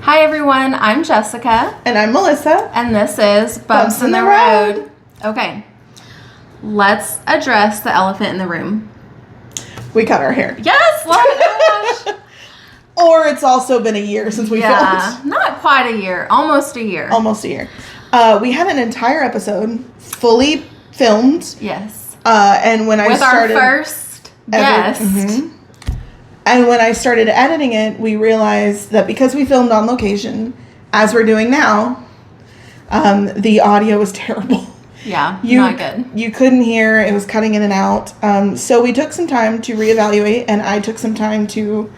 Hi everyone, I'm Jessica. And I'm Melissa. And this is Bumps in the Road. Okay, let's address the elephant in the room. We cut our hair. Yes, gosh. Or it's also been a year since we filmed. Not quite a year, almost a year. Almost a year. We had an entire episode fully filmed. Yes. And when I started... With our first guest. Mm-hmm. And when I started editing it, we realized that because we filmed on location, as we're doing now, the audio was terrible. Yeah, not good. You couldn't hear. It was cutting in and out. So we took some time to reevaluate, and I took some time to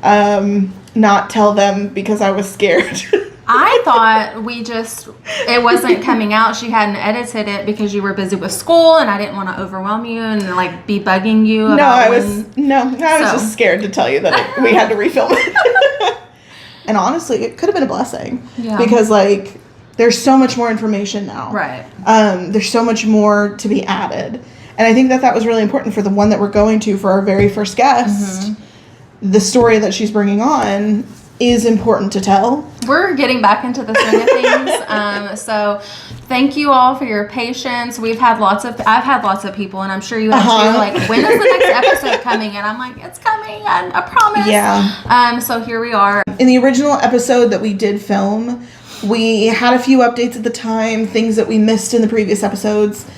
not tell them because I was scared. I thought it wasn't coming out. She hadn't edited it because you were busy with school, and I didn't want to overwhelm you and be bugging you. I was just scared to tell you that we had to refilm it. And honestly, it could have been a blessing. Yeah. Because there's so much more information now. Right. There's so much more to be added, and I think that was really important for the one that we're going to for our very first guest. Mm-hmm. The story that she's bringing on is important to tell. We're getting back into the swing of things. So thank you all for your patience. I've had lots of people, and I'm sure you have too, when is the next episode coming? And I'm like, it's coming, I promise. Yeah. So here we are. In the original episode that we did film, we had a few updates at the time, things that we missed in the previous episodes.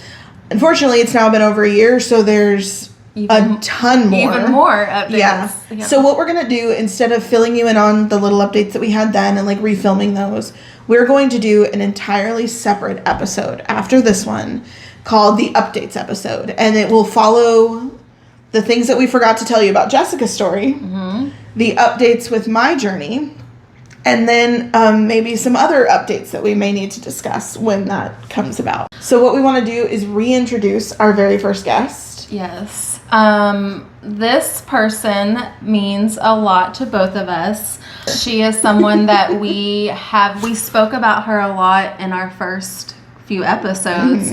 Unfortunately, it's now been over a year, so there's a ton more. Even more updates. Yeah. So what we're going to do, instead of filling you in on the little updates that we had then and refilming those, we're going to do an entirely separate episode after this one called the Updates episode. And it will follow the things that we forgot to tell you about Jessica's story, the updates with my journey, and then maybe some other updates that we may need to discuss when that comes about. So what we want to do is reintroduce our very first guest. Yes. This person means a lot to both of us. She is someone that we spoke about her a lot in our first few episodes.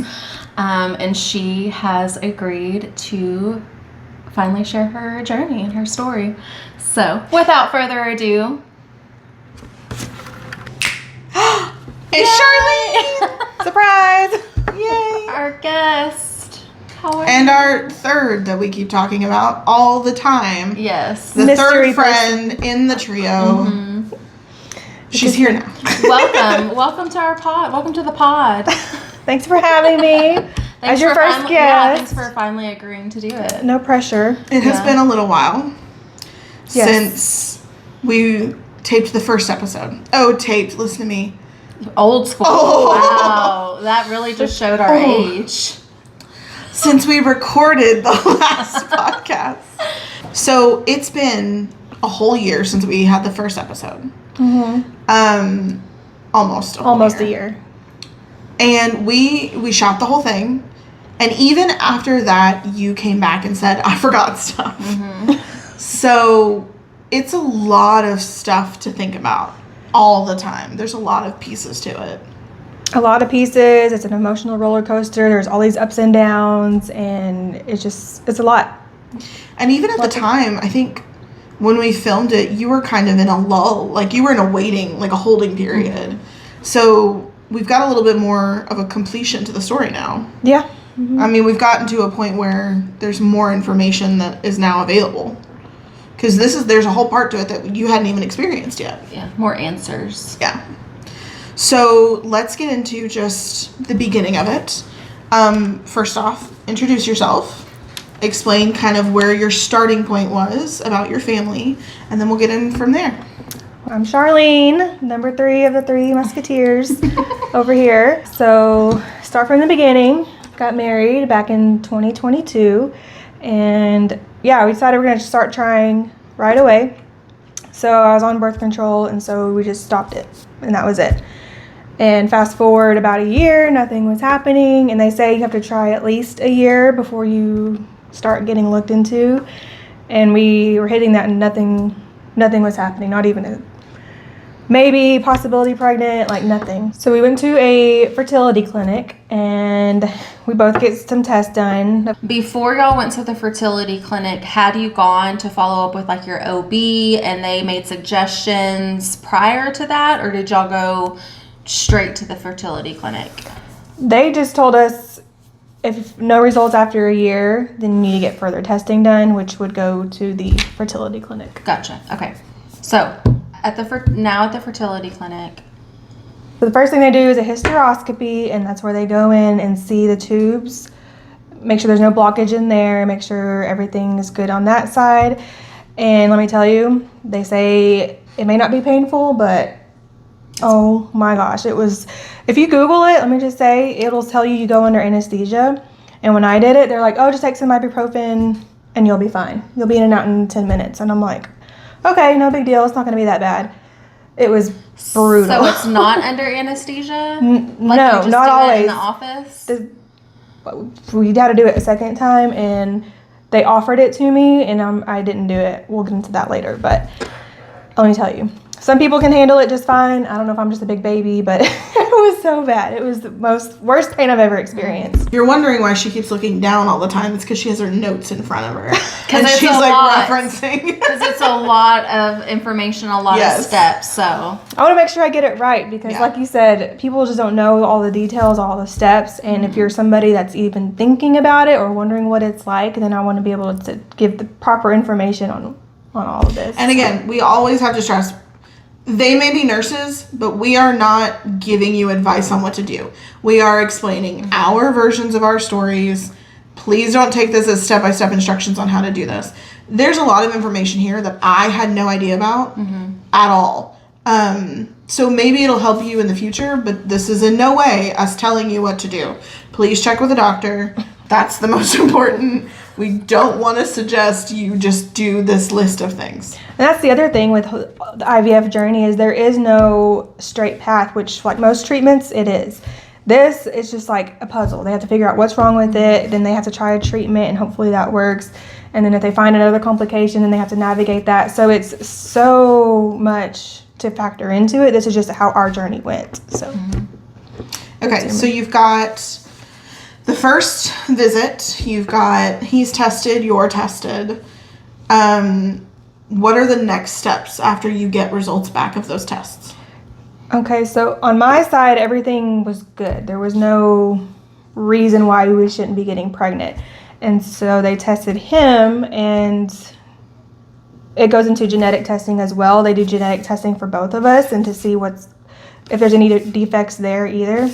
And she has agreed to finally share her journey and her story. So without further ado, it's Charlene! Surprise! Yay! Our guest. And our third that we keep talking about all the time. Yes. The third friend in the trio. Mm-hmm. She's here now. Welcome to our pod. Welcome to the pod. Thanks for having me. As your first guest. Yeah, thanks for finally agreeing to do it. No pressure. It has been a little while since we taped the first episode. Listen to me. Old school. Oh. Wow. That really just showed our age. Since we recorded the last podcast. So it's been a whole year since we had the first episode. Mm-hmm. Almost a year. And we shot the whole thing. And even after that, you came back and said, I forgot stuff. Mm-hmm. So it's a lot of stuff to think about all the time. There's a lot of pieces to it. A lot of pieces. It's an emotional roller coaster. There's all these ups and downs, and it's a lot. And even at the time, I think when we filmed it, you were kind of in a lull. You were in a waiting, a holding period. Mm-hmm. So we've got a little bit more of a completion to the story now. Yeah. Mm-hmm. I mean, we've gotten to a point where there's more information that is now available. Because there's a whole part to it that you hadn't even experienced yet. Yeah, more answers. Yeah. So let's get into just the beginning of it. First off, introduce yourself. Explain kind of where your starting point was about your family, and then we'll get in from there. I'm Charlene, number 3 of the 3 Musketeers over here. So start from the beginning. Got married back in 2022, and we decided we're going to start trying right away. So I was on birth control, and so we just stopped it, and that was it. And fast forward about a year, nothing was happening, and they say you have to try at least a year before you start getting looked into. And we were hitting that, and nothing was happening, not even maybe possibility pregnant, like nothing. So we went to a fertility clinic and we both get some tests done. Before y'all went to the fertility clinic, had you gone to follow up with like your OB and they made suggestions prior to that, or did y'all go straight to the fertility clinic? They just told us if no results after a year, then you need to get further testing done, which would go to the fertility clinic. Gotcha. Okay. So at the fertility clinic. So the first thing they do is a hysteroscopy, and that's where they go in and see the tubes, make sure there's no blockage in there, make sure everything is good on that side. And let me tell you, they say it may not be painful, but oh my gosh, it was. If you Google it, let me just say, it'll tell you go under anesthesia. And when I did it, they're like, oh, just take some ibuprofen and you'll be fine. You'll be in and out in 10 minutes. And I'm like, okay, no big deal. It's not going to be that bad. It was brutal. So it's not under anesthesia? No, you just not do always. It in the office? We had to do it a second time, and they offered it to me, and I didn't do it. We'll get into that later, but let me tell you. Some people can handle it just fine. I don't know if I'm just a big baby, but it was so bad. It was the worst pain I've ever experienced. You're wondering why she keeps looking down all the time. It's because she has her notes in front of her. And it's she's a like lot. referencing. Because it's a lot of information, a lot of steps, so. I want to make sure I get it right because, like you said, people just don't know all the details, all the steps. And if you're somebody that's even thinking about it or wondering what it's like, then I want to be able to give the proper information on all of this. And again, we always have to stress, they may be nurses, but we are not giving you advice on what to do. We are explaining our versions of our stories. Please don't take this as step-by-step instructions on how to do this. There's a lot of information here that I had no idea about at all. So maybe it'll help you in the future, but this is in no way us telling you what to do. Please check with a doctor. That's the most important. We don't want to suggest you just do this list of things. And that's the other thing with the IVF journey is there is no straight path, which like most treatments, it is. This is just like a puzzle. They have to figure out what's wrong with it. Then they have to try a treatment and hopefully that works. And then if they find another complication, then they have to navigate that. So it's so much to factor into it. This is just how our journey went. So. Okay, so you've got the first visit, you've got he's tested, you're tested. What are the next steps after you get results back of those tests? Okay, so on my side, everything was good. There was no reason why we shouldn't be getting pregnant. And so they tested him, and it goes into genetic testing as well. They do genetic testing for both of us and to see if there's any defects there either.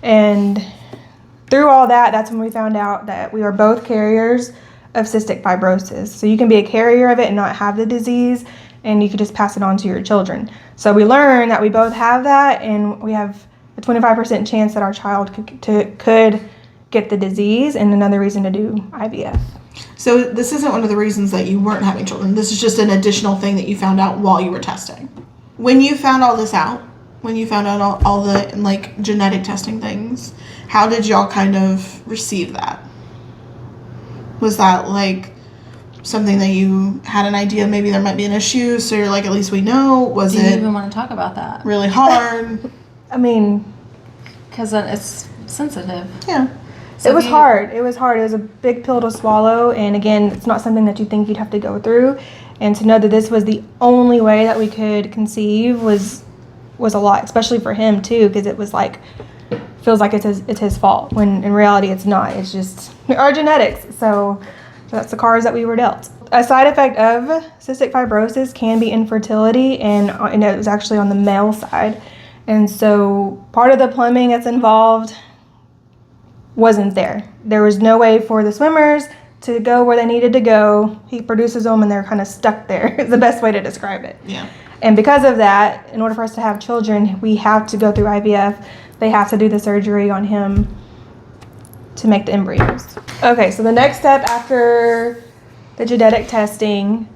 And through all that, that's when we found out that we are both carriers of cystic fibrosis. So you can be a carrier of it and not have the disease, and you could just pass it on to your children. So we learned that we both have that, and we have a 25% chance that our child could get the disease, and another reason to do IVF. So this isn't one of the reasons that you weren't having children. This is just an additional thing that you found out while you were testing. When you found all this out, when you found out all the like genetic testing things, how did y'all kind of receive that? Was that like something that you had an idea maybe there might be an issue, so you're like, at least we know? Was Do you it even want to talk about that? really hard? I mean, Because it's sensitive. Yeah. So it was hard. It was hard. It was a big pill to swallow. And again, it's not something that you think you'd have to go through. And to know that this was the only way that we could conceive was a lot, especially for him too, because it was like, feels like it's his fault, when in reality it's not. It's just our genetics. So that's the cards that we were dealt. A side effect of cystic fibrosis can be infertility, and it was actually on the male side. And so part of the plumbing that's involved wasn't there. There was no way for the swimmers to go where they needed to go. He produces them and they're kind of stuck there. It's the best way to describe it. Yeah. And because of that, in order for us to have children, we have to go through IVF. They have to do the surgery on him to make the embryos. Okay, so the next step after the genetic testing,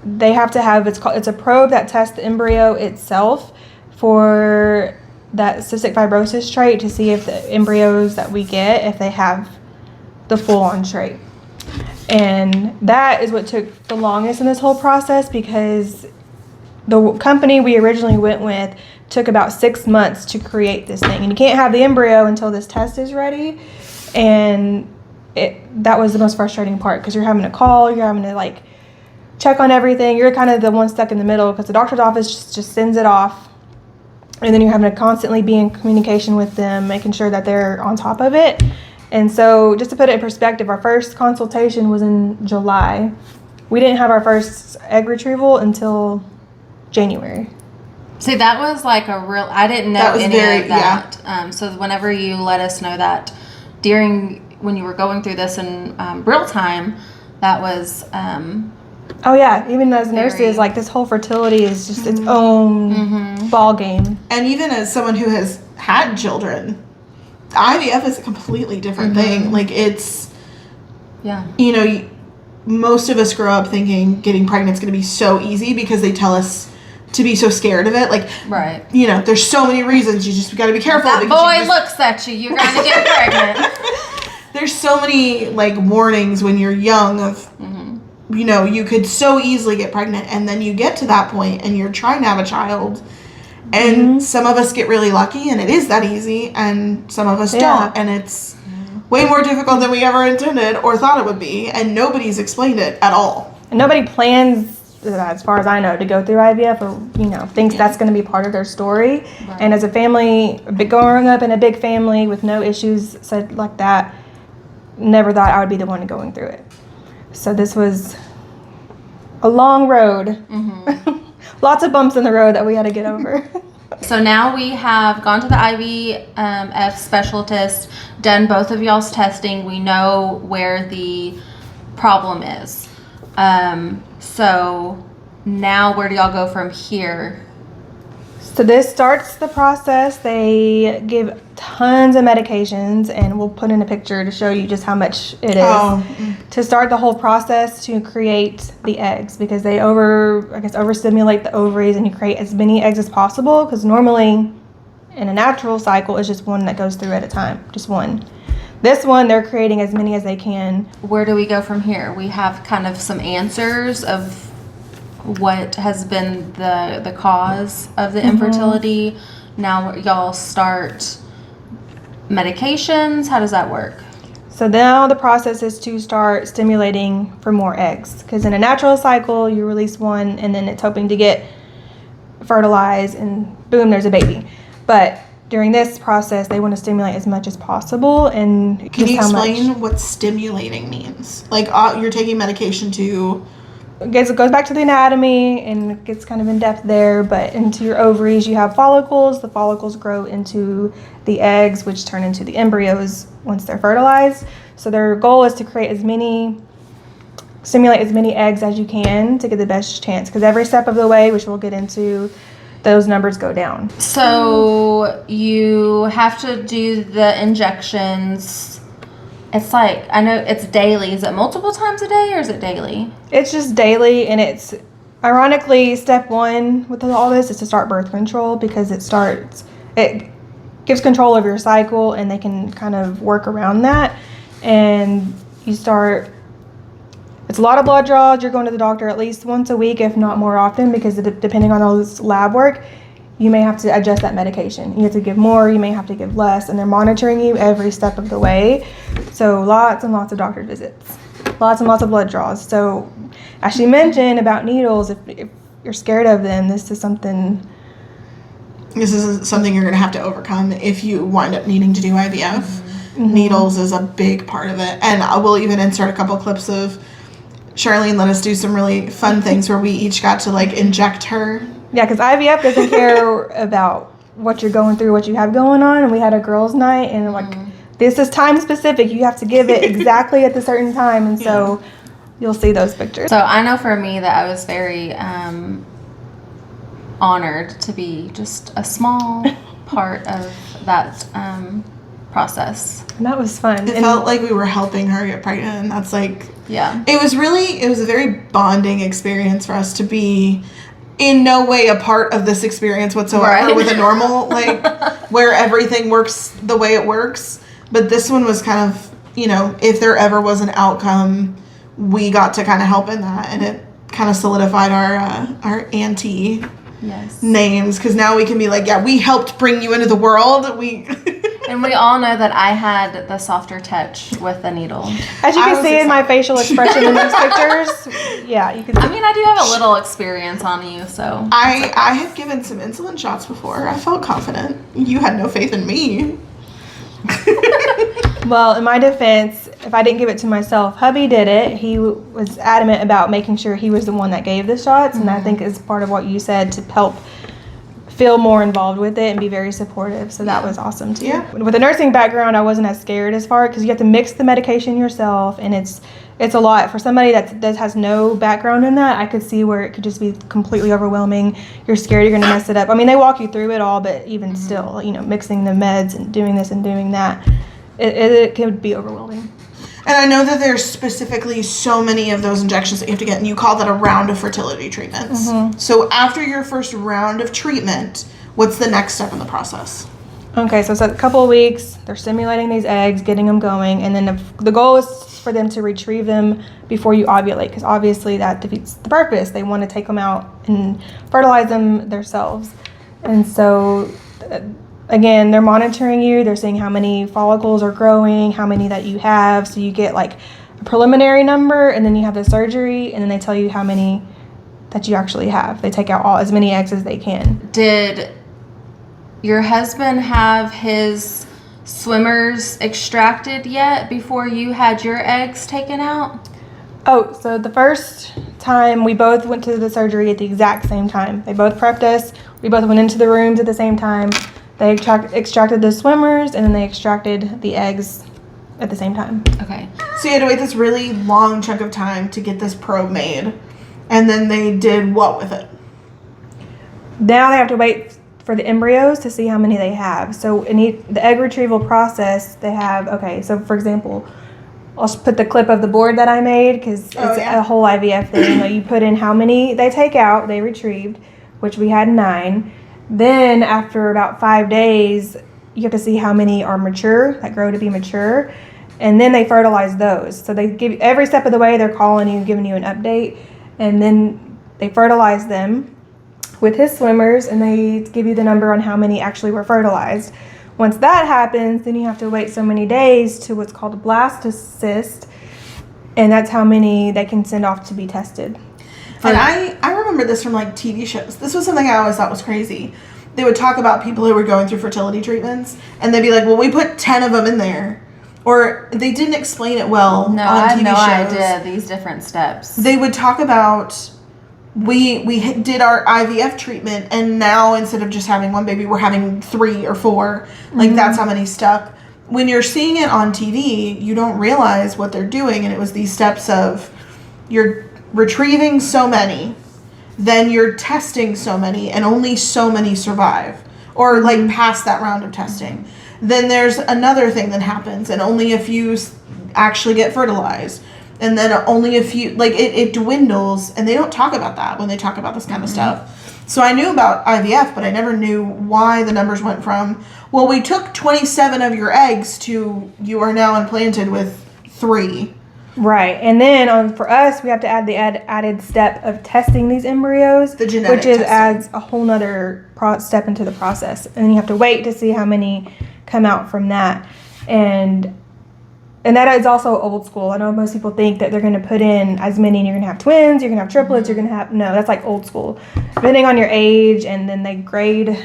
they have to have, it's a probe that tests the embryo itself for that cystic fibrosis trait, to see if the embryos that we get, if they have the full-on trait. And that is what took the longest in this whole process, because the company we originally went with took about 6 months to create this thing, and you can't have the embryo until this test is ready. And that was the most frustrating part, because you're having to call, you're having to like check on everything. You're kind of the one stuck in the middle, because the doctor's office just sends it off, and then you're having to constantly be in communication with them, making sure that they're on top of it. And so just to put it in perspective, our first consultation was in July. We didn't have our first egg retrieval until January. See, that was like a real, I didn't know any of that. So whenever you let us know that when you were going through this in real time, that was oh yeah, even as nurses, like this whole fertility is just its own ball game. And even as someone who has had children, IVF is a completely different thing. Like it's, you know, most of us grow up thinking getting pregnant is going to be so easy because they tell us to be so scared of it. Like, right. You know, there's so many reasons. You just got to be careful. That boy looks at you, you're going to get pregnant. There's so many like warnings when you're young of, you know, you could so easily get pregnant, and then you get to that point and you're trying to have a child, and some of us get really lucky and it is that easy, and some of us don't, and it's way more difficult than we ever intended or thought it would be, and nobody's explained it at all. And nobody plans, as far as I know, to go through IVF, or you know, thinks that's going to be part of their story. Right. And as a family, growing up in a big family with no issues said like that, never thought I would be the one going through it. So this was a long road. Lots of bumps in the road that we had to get over. So now we have gone to the IVF specialist, done both of y'all's testing. We know where the problem is. So now where do y'all go from here? So this starts the process. They give tons of medications, and we'll put in a picture to show you just how much it is to start the whole process to create the eggs, because they overstimulate the ovaries, and you create as many eggs as possible, because normally in a natural cycle it's just one that goes through at a time, just one. This one, they're creating as many as they can. Where do we go from here? We have kind of some answers of what has been the cause of the infertility. Now y'all start medications. How does that work? So now the process is to start stimulating for more eggs, because in a natural cycle you release one and then it's hoping to get fertilized and boom, there's a baby. But during this process they want to stimulate as much as possible. And can you explain what stimulating means? Like you're taking medication to... It goes back to the anatomy and it gets kind of in depth there, but into your ovaries you have follicles. The follicles grow into the eggs, which turn into the embryos once they're fertilized. So their goal is to stimulate as many eggs as you can to get the best chance, because every step of the way, which we'll get into, those numbers go down. So you have to do the injections. It's like, I know it's daily. Is it multiple times a day or is it daily? It's just daily, and it's ironically step one with all this is to start birth control, because it gives control over your cycle and they can kind of work around that. And it's a lot of blood draws. You're going to the doctor at least once a week, if not more often, because depending on all this lab work, you may have to adjust that medication. You have to give more, you may have to give less, and they're monitoring you every step of the way. So lots and lots of doctor visits, lots and lots of blood draws. So as she mentioned about needles, if you're scared of them, this is something you're going to have to overcome if you wind up needing to do IVF. Needles is a big part of it. And I will even insert a couple clips of Charlene let us do some really fun things where we each got to like inject her. Yeah, because IVF doesn't care about what you're going through, what you have going on. And we had a girls' night, and like, this is time specific. You have to give it exactly at the certain time. And so you'll see those pictures. So I know for me that I was very honored to be just a small part of that process. And that was fun. It felt like we were helping her get pregnant. And that's like, it was a very bonding experience for us to be in no way a part of this experience whatsoever with a normal, like, where everything works the way it works. But this one was kind of, you know, if there ever was an outcome, we got to kind of help in that. And it kind of solidified our auntie Yes. names, because now we can be like, yeah, we helped bring you into the world. And we all know that I had the softer touch with the needle. As you can see in my facial expression in these pictures, yeah, you can see. I mean, I do have a little experience on you, so. I had given some insulin shots before. I felt confident. You had no faith in me. Well, in my defense, if I didn't give it to myself, hubby did it. He was adamant about making sure he was the one that gave the shots, and I think is part of what you said to help feel more involved with it and be very supportive. So that was awesome too. Yeah. With a nursing background, I wasn't as scared as far because you have to mix the medication yourself, and it's a lot for somebody that has no background in that. I could see where it could just be completely overwhelming. You're scared you're going to mess it up. I mean, they walk you through it all, but even still, mixing the meds and doing this and doing that, it could be overwhelming. And I know that there's specifically so many of those injections that you have to get, and you call that a round of fertility treatments. Mm-hmm. So after your first round of treatment, what's the next step in the process? Okay, so it's a couple of weeks. They're stimulating these eggs, getting them going, and then the goal is for them to retrieve them before you ovulate, because obviously that defeats the purpose. They want to take them out and fertilize them themselves. And so, again, they're monitoring you. They're seeing how many follicles are growing, how many that you have. So you get like a preliminary number, and then you have the surgery, and then they tell you how many that you actually have. They take out as many eggs as they can. Did your husband have his swimmers extracted yet before you had your eggs taken out? Oh, so the first time we both went to the surgery at the exact same time. They both prepped us. We both went into the rooms at the same time. They extracted the swimmers, and then they extracted the eggs at the same time. Okay. So you had to wait this really long chunk of time to get this probe made, and then they did what with it? Now they have to wait for the embryos to see how many they have. So in the egg retrieval process, they have, okay, so for example, I'll just put the clip of the board that I made, because it's a whole IVF thing. You put in how many they take out, they retrieved, which we had 9. Then after about 5 days, you have to see how many are mature, that grow to be mature, and then they fertilize those. So they give every step of the way, they're calling you, giving you an update, and then they fertilize them with his swimmers, and they give you the number on how many actually were fertilized. Once that happens, then you have to wait so many days to what's called a blastocyst, and that's how many they can send off to be tested. And I remember this from like TV shows. This was something I always thought was crazy. They would talk about people who were going through fertility treatments, and they'd be like, well, we put 10 of them in there. Or they didn't explain it well No, on I TV had no shows. idea these different steps. They would talk about, we did our IVF treatment, and now instead of just having one baby, we're having 3 or 4. Like, that's how many stuck. When you're seeing it on TV, you don't realize what they're doing, and it was these steps of, you're retrieving so many, then you're testing so many, and only so many survive, or like past that round of testing. Then there's another thing that happens, and only a few actually get fertilized, and then only a few, like it dwindles, and they don't talk about that when they talk about this kind of stuff. So I knew about IVF, but I never knew why the numbers went from, well, we took 27 of your eggs to you are now implanted with 3. Right, and then for us, we have to add the added step of testing these embryos, The genetic which testing. adds a whole nother step into the process, and then you have to wait to see how many come out from that, and that is also old school. I know most people think that they're going to put in as many, and you're going to have twins, you're going to have triplets, you're going to have, no, that's like old school, depending on your age, and then they grade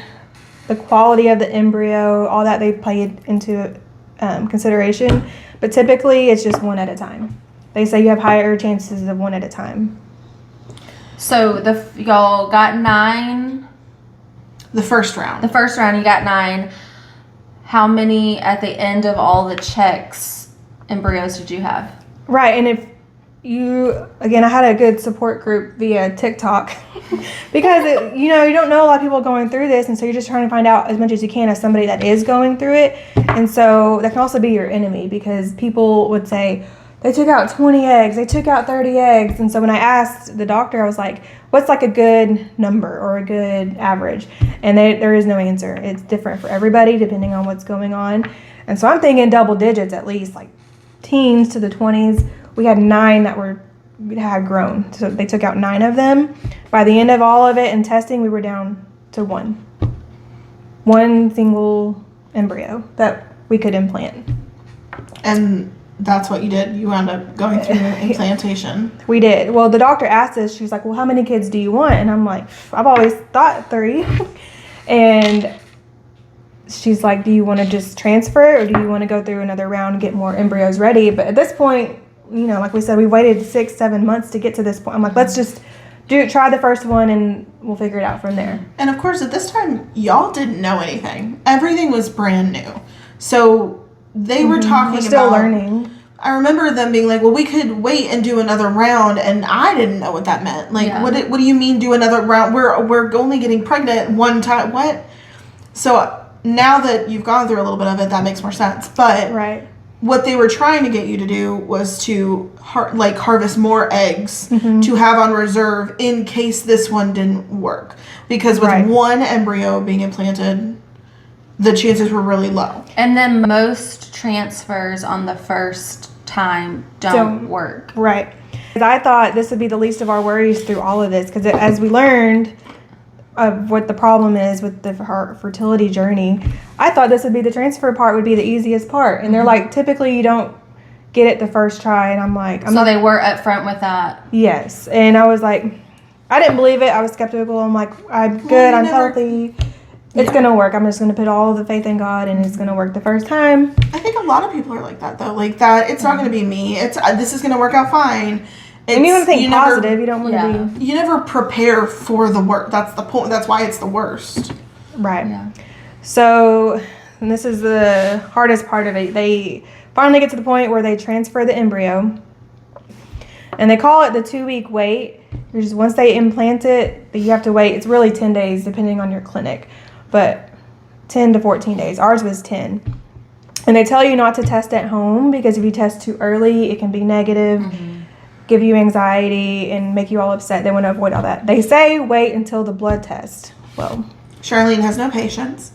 the quality of the embryo, all that they play into consideration. But typically, it's just 1 at a time. They say you have higher chances of 1 at a time. So y'all got 9. The first round. The first round, you got 9. How many at the end of all the checks embryos did you have? Right, and if you, again, I had a good support group via TikTok because, you don't know a lot of people going through this, and so you're just trying to find out as much as you can as somebody that is going through it. And so that can also be your enemy, because people would say, they took out 20 eggs, they took out 30 eggs. And so when I asked the doctor, I was like, what's like a good number or a good average? And there is no answer. It's different for everybody depending on what's going on. And so I'm thinking double digits at least, like teens to the 20s. We had 9 that were had grown. So they took out 9 of them. By the end of all of it and testing, we were down to 1 single embryo that we could implant. And that's what you did. You wound up going through implantation. We did. Well, the doctor asked us, she was like, well, how many kids do you want? And I'm like, I've always thought 3. And she's like, do you want to just transfer or do you want to go through another round and get more embryos ready? But at this point, you know, like we said, we waited 6-7 months to get to this point. I'm like, let's just try the first one and we'll figure it out from there. And of course, at this time, y'all didn't know anything. Everything was brand new. So they were talking We're still about learning. I remember them being like, well, we could wait and do another round, and I didn't know what that meant. Like, Yeah. what do you mean do another round? We're only getting pregnant one time. What? So now that you've gone through a little bit of it, that makes more sense. But Right. what they were trying to get you to do was to harvest more eggs to have on reserve in case this one didn't work. Because with Right. one embryo being implanted, the chances were really low. And then most transfers on the first time don't work. Right. 'Cause I thought this would be the least of our worries through all of this, because as we learned of what the problem is with the fertility journey, I thought this would be the transfer part would be the easiest part. And they're like, typically you don't get it the first try. And I'm like, So they were upfront with that. yes. And I was like, I didn't believe it. I was skeptical. I'm like, I'm good. I'm healthy. It's going to work. I'm just going to put all the faith in God and it's going to work the first time. I think a lot of people are like that though. Like that, it's not going to be me. It's this is going to work out fine. And you want to think positive. You don't want to be. You never prepare for the work. That's the point. That's why it's the worst. Right. Yeah. So, and this is the hardest part of it. They finally get to the point where they transfer the embryo. And they call it the 2-week wait. You're just, once they implant it, you have to wait. It's really 10 days depending on your clinic. But 10 to 14 days. Ours was 10. And they tell you not to test at home because if you test too early, it can be negative, give you anxiety, and make you all upset. They want to avoid all that. They say wait until the blood test. Well, Charlene has no patience.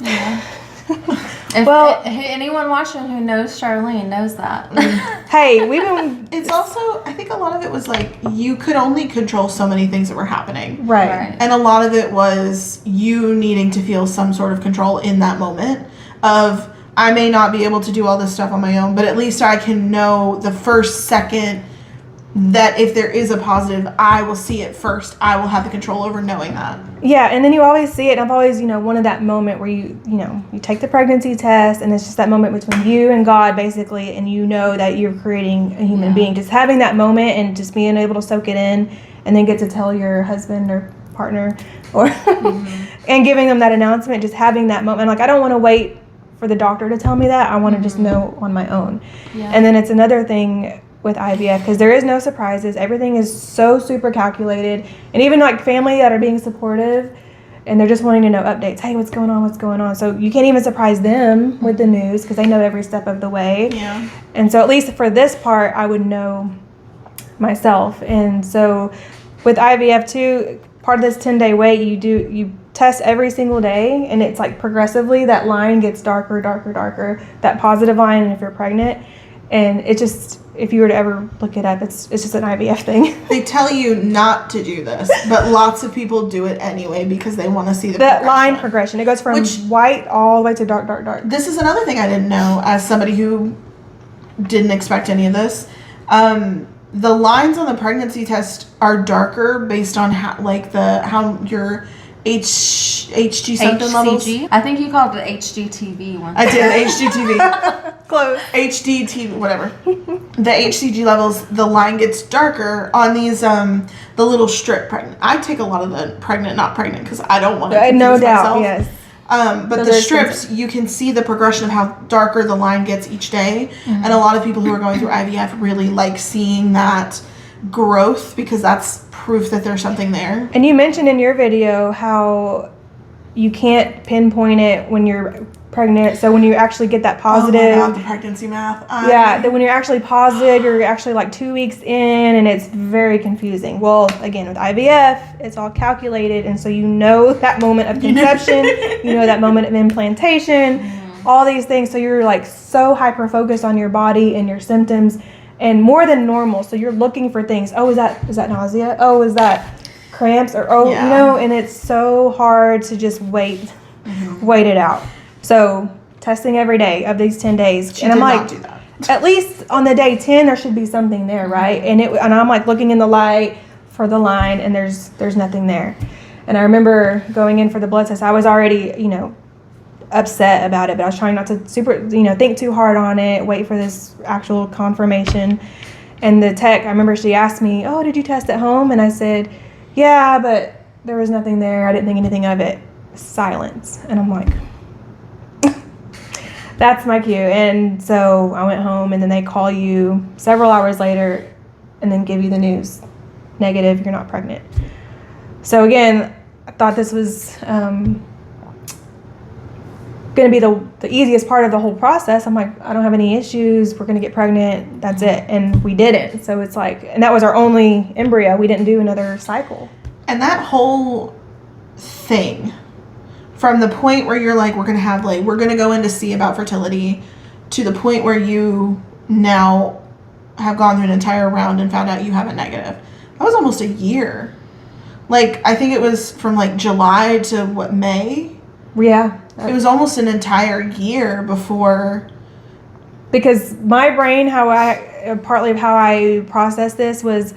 If Well- anyone watching who knows Charlene knows that. hey, we've been It's also, I think a lot of it was like you could only control so many things that were happening. right. And a lot of it was you needing to feel some sort of control in that moment of, I may not be able to do all this stuff on my own, but at least I can know the first second that if there is a positive, I will see it first. I will have the control over knowing that. Yeah, and then you always see it. And I've always, wanted that moment where you take the pregnancy test, and it's just that moment between you and God, basically, and you know that you're creating a human being. Just having that moment and just being able to soak it in, and then get to tell your husband or partner, or and giving them that announcement. Just having that moment. Like, I don't want to wait for the doctor to tell me that. I want to just know on my own. Yeah. And then it's another thing with IVF, because there is no surprises. Everything is so super calculated, and even like family that are being supportive and they're just wanting to know updates. Hey, what's going on? So you can't even surprise them with the news because they know every step of the way. Yeah. And so at least for this part, I would know myself. And so with IVF too, part of this 10-day wait, you test every single day, and it's like progressively that line gets darker, that positive line, and if you're pregnant. And it just, if you were to ever look it up, it's just an IVF thing. They tell you not to do this, but lots of people do it anyway because they want to see the That line progression. It goes from white all the way to dark. This is another thing I didn't know as somebody who didn't expect any of this. The lines on the pregnancy test are darker based on how your HG something levels. I think you called it HGTV once. I did HGTV. Close. HDTV, whatever. The HCG levels, the line gets darker on these the little strip pregnant. I take a lot of the pregnant, not pregnant because I don't want to confuse No doubt, myself. yes. But So the there's strips, you can see the progression of how darker the line gets each day. And a lot of people who are going through IVF really like seeing that growth because that's proof that there's something there. And you mentioned in your video how you can't pinpoint it when you're pregnant. So when you actually get that positive, Oh my God, the pregnancy math. that when you're actually positive, you're actually like 2 weeks in, and it's very confusing. Well, again, with IVF, it's all calculated, and so you know that moment of conception, you know that moment of implantation, all these things. So you're like so hyper focused on your body and your symptoms, and more than normal. So you're looking for things. Oh, is that nausea? Oh, is that cramps? Or and it's so hard to just wait it out. So testing every day of these 10 days. And I'm like, do that. At least on the day 10, there should be something there, right? And I'm like looking in the light for the line, and there's nothing there. And I remember going in for the blood test. I was already, upset about it, but I was trying not to think too hard on it, wait for this actual confirmation. And the tech, I remember she asked me, "Oh, did you test at home?" And I said, "Yeah, but there was nothing there. I didn't think anything of it." Silence. And I'm like, that's my cue. And so I went home, and then they call you several hours later and then give you the news. Negative, you're not pregnant. So again, I thought this was going to be the easiest part of the whole process. I'm like, I don't have any issues. We're going to get pregnant. That's it. And we didn't. So it's like, and that was our only embryo. We didn't do another cycle. And that whole thing, from the point where you're like, we're going to go in to see about fertility, to the point where you now have gone through an entire round and found out you have a negative, that was almost a year. Like, I think it was from like July to May? Yeah. It was almost an entire year before. Because my brain, partly of how I processed this was,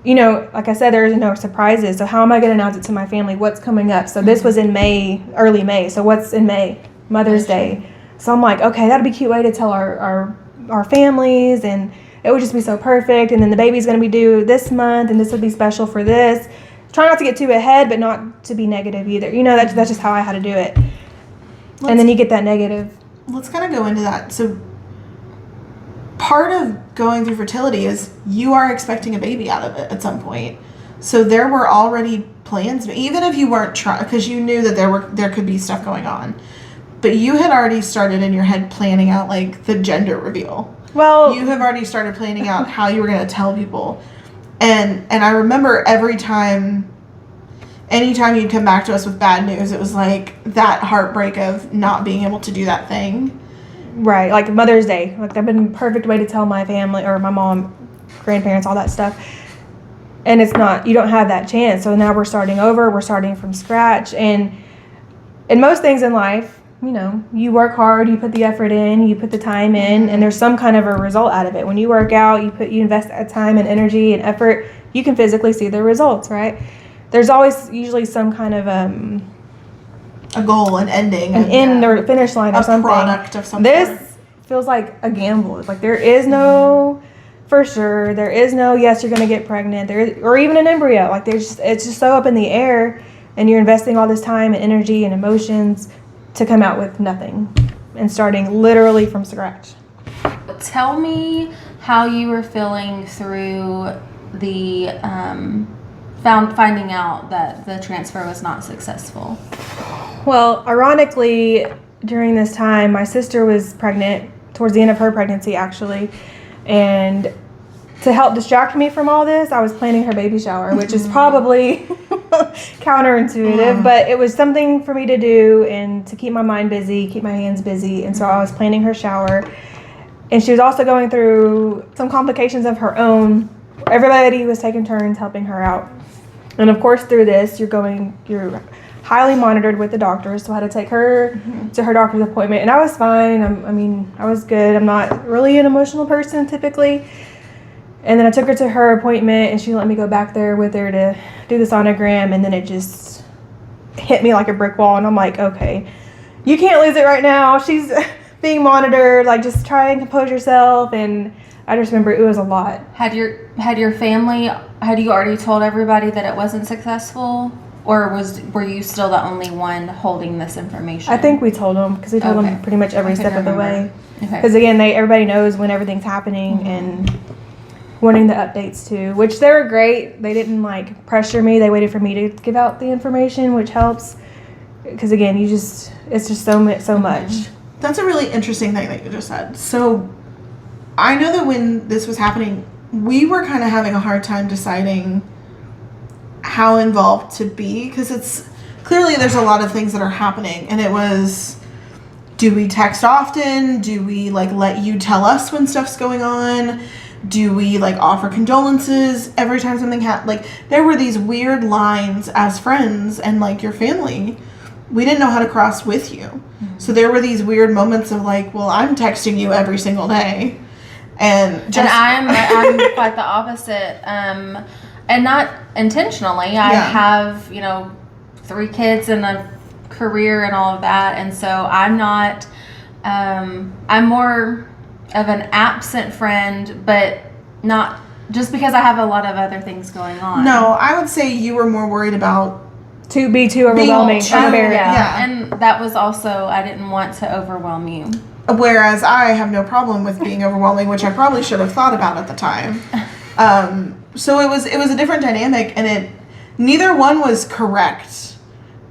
like I said, there's no surprises. So how am I going to announce it to my family? What's coming up? So this was in May, early May. So what's in May? Mother's Day. So I'm like, okay, that'd be a cute way to tell our families, and it would just be so perfect. And then the baby's going to be due this month, and this would be special for this. Try not to get too ahead, but not to be negative either. That's just how I had to do it. And then you get that negative. Let's kind of go into that. So part of going through fertility is you are expecting a baby out of it at some point. So there were already plans, even if you weren't trying, because you knew that there could be stuff going on. But you had already started in your head planning out like the gender reveal. Well, you have already started planning out how you were going to tell people. And I remember anytime you'd come back to us with bad news, it was like that heartbreak of not being able to do that thing. Right, like Mother's Day. Like, that'd been a perfect way to tell my family, or my mom, grandparents, all that stuff. And it's not, you don't have that chance. So now we're starting over, we're starting from scratch. And in most things in life, you work hard, you put the effort in, you put the time in, and there's some kind of a result out of it. When you work out, you invest that time and energy and effort, you can physically see the results, right? There's always usually some kind of a goal, an ending, an end or finish line, or something. A product of some This sort. Feels like a gamble. It's like there is no, for sure, there is no yes, you're gonna get pregnant, or even an embryo. Like it's just so up in the air, and you're investing all this time and energy and emotions to come out with nothing and starting literally from scratch. Tell me how you were feeling through the finding out that the transfer was not successful. Well, ironically, during this time, my sister was pregnant, towards the end of her pregnancy, actually. And to help distract me from all this, I was planning her baby shower, which is probably counterintuitive, but it was something for me to do and to keep my mind busy, keep my hands busy. And so I was planning her shower. And she was also going through some complications of her own. Everybody was taking turns helping her out. And of course, through this, you're highly monitored with the doctors. So I had to take her to her doctor's appointment, and I was fine. I was good. I'm not really an emotional person typically. And then I took her to her appointment, and she let me go back there with her to do the sonogram, and then it just hit me like a brick wall. And I'm like, okay, you can't lose it right now. She's being monitored. Like, just try and compose yourself. And I just remember it was a lot. Had you already told everybody that it wasn't successful, or were you still the only one holding this information? I think we told them, because we told them pretty much every step of the way. Okay. Because again, everybody knows when everything's happening and wanting the updates too, which they were great. They didn't like pressure me. They waited for me to give out the information, which helps. Because again, it's just so much. That's a really interesting thing that you just said. So I know that when this was happening, we were kind of having a hard time deciding how involved to be, because it's clearly there's a lot of things that are happening, and it was, do we text often? Do we like let you tell us when stuff's going on? Do we like offer condolences every time something happened? Like there were these weird lines as friends and like your family we didn't know how to cross with you. So there were these weird moments of like, well, I'm texting you every single day, and I'm quite the opposite, and not intentionally. I have 3 kids and a career and all of that, and so I'm not. I'm more of an absent friend, but not just because I have a lot of other things going on. No, I would say you were more worried about to be too overwhelming. Yeah, and that was also, I didn't want to overwhelm you. Whereas I have no problem with being overwhelming, which I probably should have thought about at the time. So it was a different dynamic, and neither one was correct.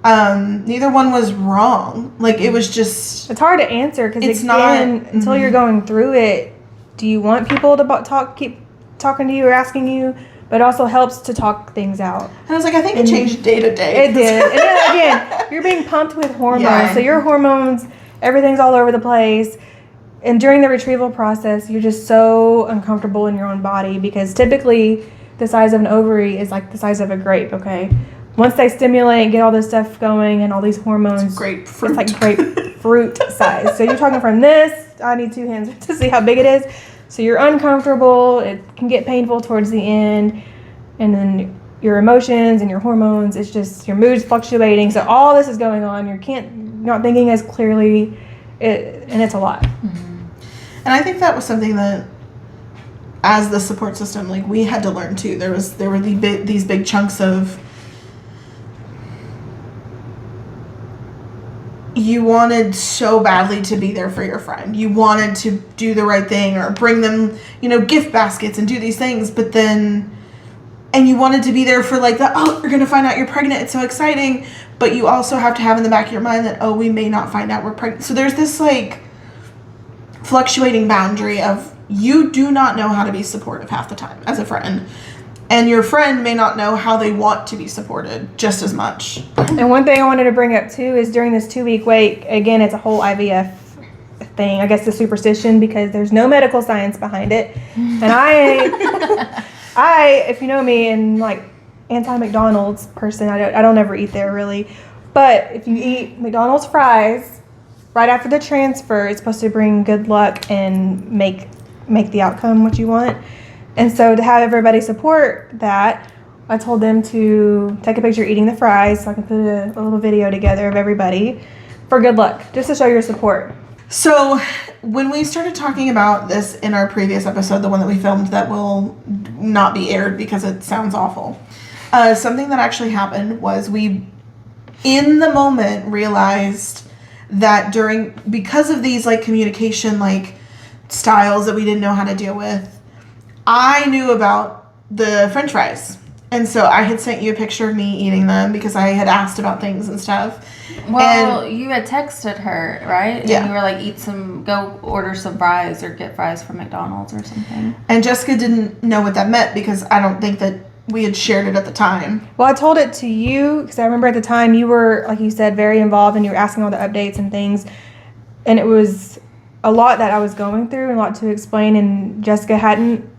Neither one was wrong. Like it was just. It's hard to answer because it's not until you're going through it. Do you want people to keep talking to you or asking you? But it also helps to talk things out. And I was like, I think it changed day to day. It did. And then again, you're being pumped with hormones. So your hormones, everything's all over the place. And during the retrieval process, you're just so uncomfortable in your own body because typically the size of an ovary is like the size of a grape, okay? Once they stimulate, get all this stuff going and all these hormones. It's grapefruit. It's like grapefruit size. So you're talking from this, I need 2 hands to see how big it is. So you're uncomfortable, it can get painful towards the end, and then your emotions and your hormones, it's just your mood's fluctuating. So all this is going on, you're not thinking as clearly, and it's a lot. Mm-hmm. And I think that was something that, as the support system, like we had to learn too. There were these big chunks of, you wanted so badly to be there for your friend. You wanted to do the right thing or bring them, gift baskets and do these things. But then, and you wanted to be there for like you're going to find out you're pregnant. It's so exciting. But you also have to have in the back of your mind that, we may not find out we're pregnant. So there's this like fluctuating boundary of you do not know how to be supportive half the time as a friend. And your friend may not know how they want to be supported just as much. And one thing I wanted to bring up too is during this 2-week wait, again, it's a whole IVF thing. I guess the superstition because there's no medical science behind it. And I, if you know me, and like anti-McDonald's person, I don't ever eat there really. But if you eat McDonald's fries right after the transfer, it's supposed to bring good luck and make the outcome what you want. And so to have everybody support that, I told them to take a picture eating the fries so I can put a little video together of everybody for good luck, just to show your support. So when we started talking about this in our previous episode, the one that we filmed that will not be aired because it sounds awful, something that actually happened was we, in the moment, realized that because of these like communication like styles that we didn't know how to deal with, I knew about the French fries. And so I had sent you a picture of me eating them because I had asked about things and stuff. Well, you had texted her, right? Yeah. And you were like, go order some fries or get fries from McDonald's or something. And Jessica didn't know what that meant because I don't think that we had shared it at the time. Well, I told it to you because I remember at the time you were, like you said, very involved and you were asking all the updates and things. And it was a lot that I was going through and a lot to explain. And Jessica hadn't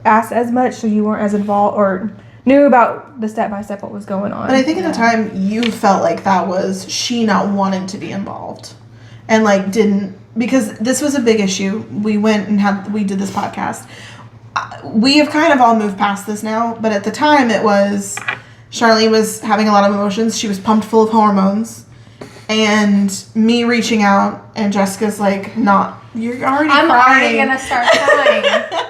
asked as much, so you weren't as involved or knew about the step-by-step what was going on. But I think at the time you felt like that was she not wanting to be involved and like didn't, because this was a big issue. We went and we did this podcast. We have kind of all moved past this now, but at the time it was Charlene was having a lot of emotions. She was pumped full of hormones, and me reaching out, and Jessica's like, you're already crying. I'm already gonna start crying.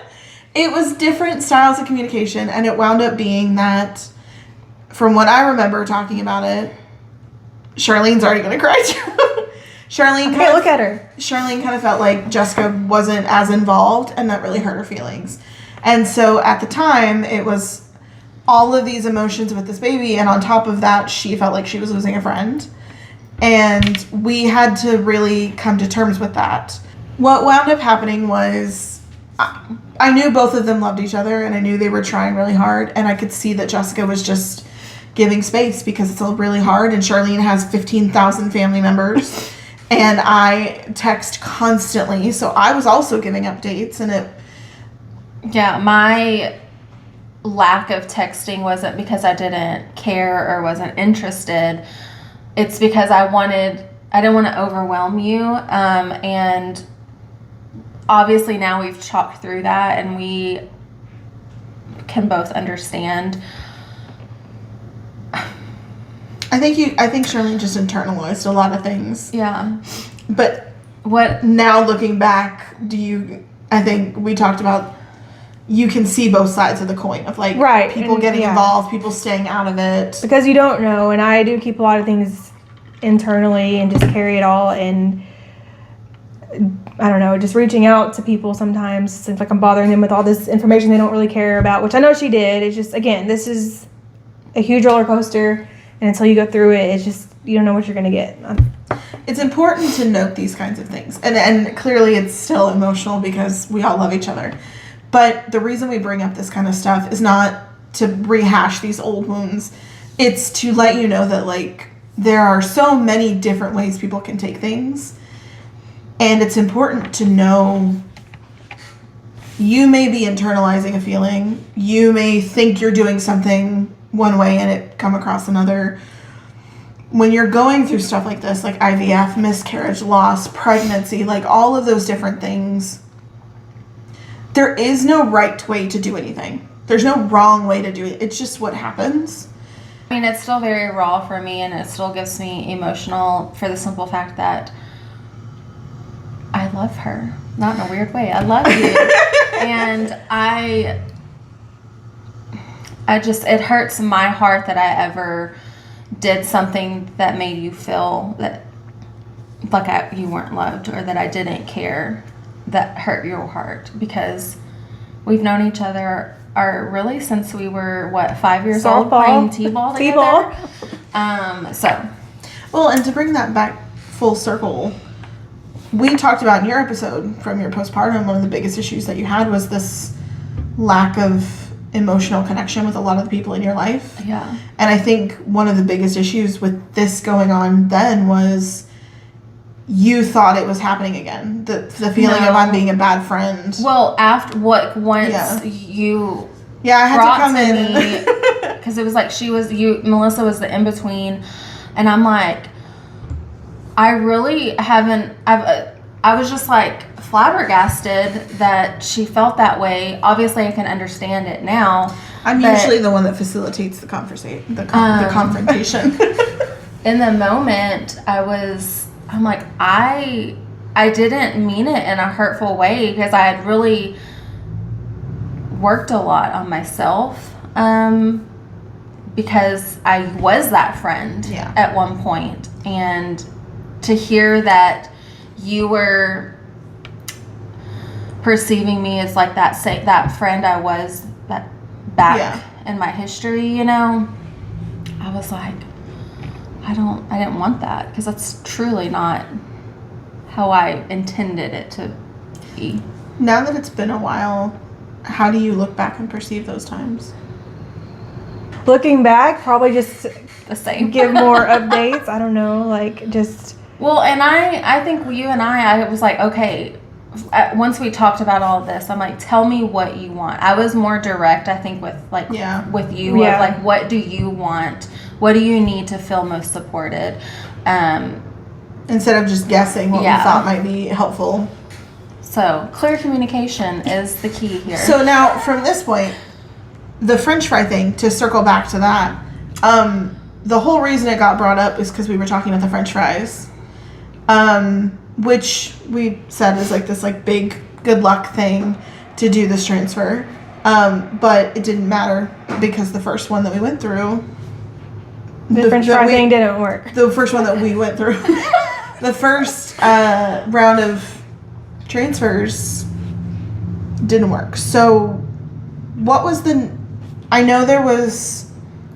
It was different styles of communication, and it wound up being that, from what I remember talking about it, Charlene's already going to cry too. Look at her. Charlene kind of felt like Jessica wasn't as involved, and that really hurt her feelings. And so at the time, it was all of these emotions with this baby, and on top of that, she felt like she was losing a friend. And we had to really come to terms with that. What wound up happening was, I knew both of them loved each other, and I knew they were trying really hard, and I could see that Jessica was just giving space because it's really hard, and Charlene has 15,000 family members, and I text constantly, so I was also giving updates, and Yeah, my lack of texting wasn't because I didn't care or wasn't interested. It's because I didn't want to overwhelm you. And obviously now we've talked through that and we can both understand. I think Charlene just internalized a lot of things. Yeah. But what now looking back, I think we talked about, you can see both sides of the coin of like people getting involved, people staying out of it. Because you don't know, and I do keep a lot of things internally and just carry it all, and I don't know, just reaching out to people sometimes seems like I'm bothering them with all this information they don't really care about, which I know she did. It's just, again, this is a huge roller coaster, and until you go through it, it's just, you don't know what you're going to get. It's important to note these kinds of things. And clearly it's still emotional because we all love each other. But the reason we bring up this kind of stuff is not to rehash these old wounds. It's to let you know that, like, there are so many different ways people can take things. And it's important to know you may be internalizing a feeling. You may think you're doing something one way and it come across another. When you're going through stuff like this, like IVF, miscarriage, loss, pregnancy, like all of those different things, there is no right way to do anything. There's no wrong way to do it. It's just what happens. I mean, it's still very raw for me, and it still gets me emotional for the simple fact that I love her. Not in a weird way. I love you. And I just, it hurts my heart that I ever did something that made you feel that like you weren't loved, or that I didn't care. That hurt your heart, because we've known each other really since we were 5 years old, playing t-ball together. Well, and to bring that back full circle, we talked about in your episode from your postpartum, one of the biggest issues that you had was this lack of emotional connection with a lot of the people in your life. Yeah. And I think one of the biggest issues with this going on then was you thought it was happening again. The feeling of I'm being a bad friend. Well, once you I had to come in because it was like Melissa was the in-between, and I'm like, I really haven't, I was just like flabbergasted that she felt that way. Obviously I can understand it now. I'm usually the one that facilitates the conversation, the confrontation. In the moment, I'm like, I didn't mean it in a hurtful way, because I had really worked a lot on myself, because I was that friend at one point. And to hear that you were perceiving me as like that friend I was that back in my history, you know, I was like, I didn't want that, because that's truly not how I intended it to be. Now that it's been a while, how do you look back and perceive those times? Looking back, probably just The same. give more updates. I don't know, like just. Well, and I think you and I was like, okay, once we talked about all of this, I'm like, tell me what you want. I was more direct, I think, with you, of like, what do you want? What do you need to feel most supported? Instead of just guessing what we thought might be helpful. So, clear communication is the key here. So now, from this point, the French fry thing, to circle back to that, the whole reason it got brought up is because we were talking about the French fries, which we said is like this like big good luck thing to do this transfer. But it didn't matter, because the first one that we went through, The French fry thing didn't work. The first one that we went through, the first round of transfers didn't work. So what was I know there was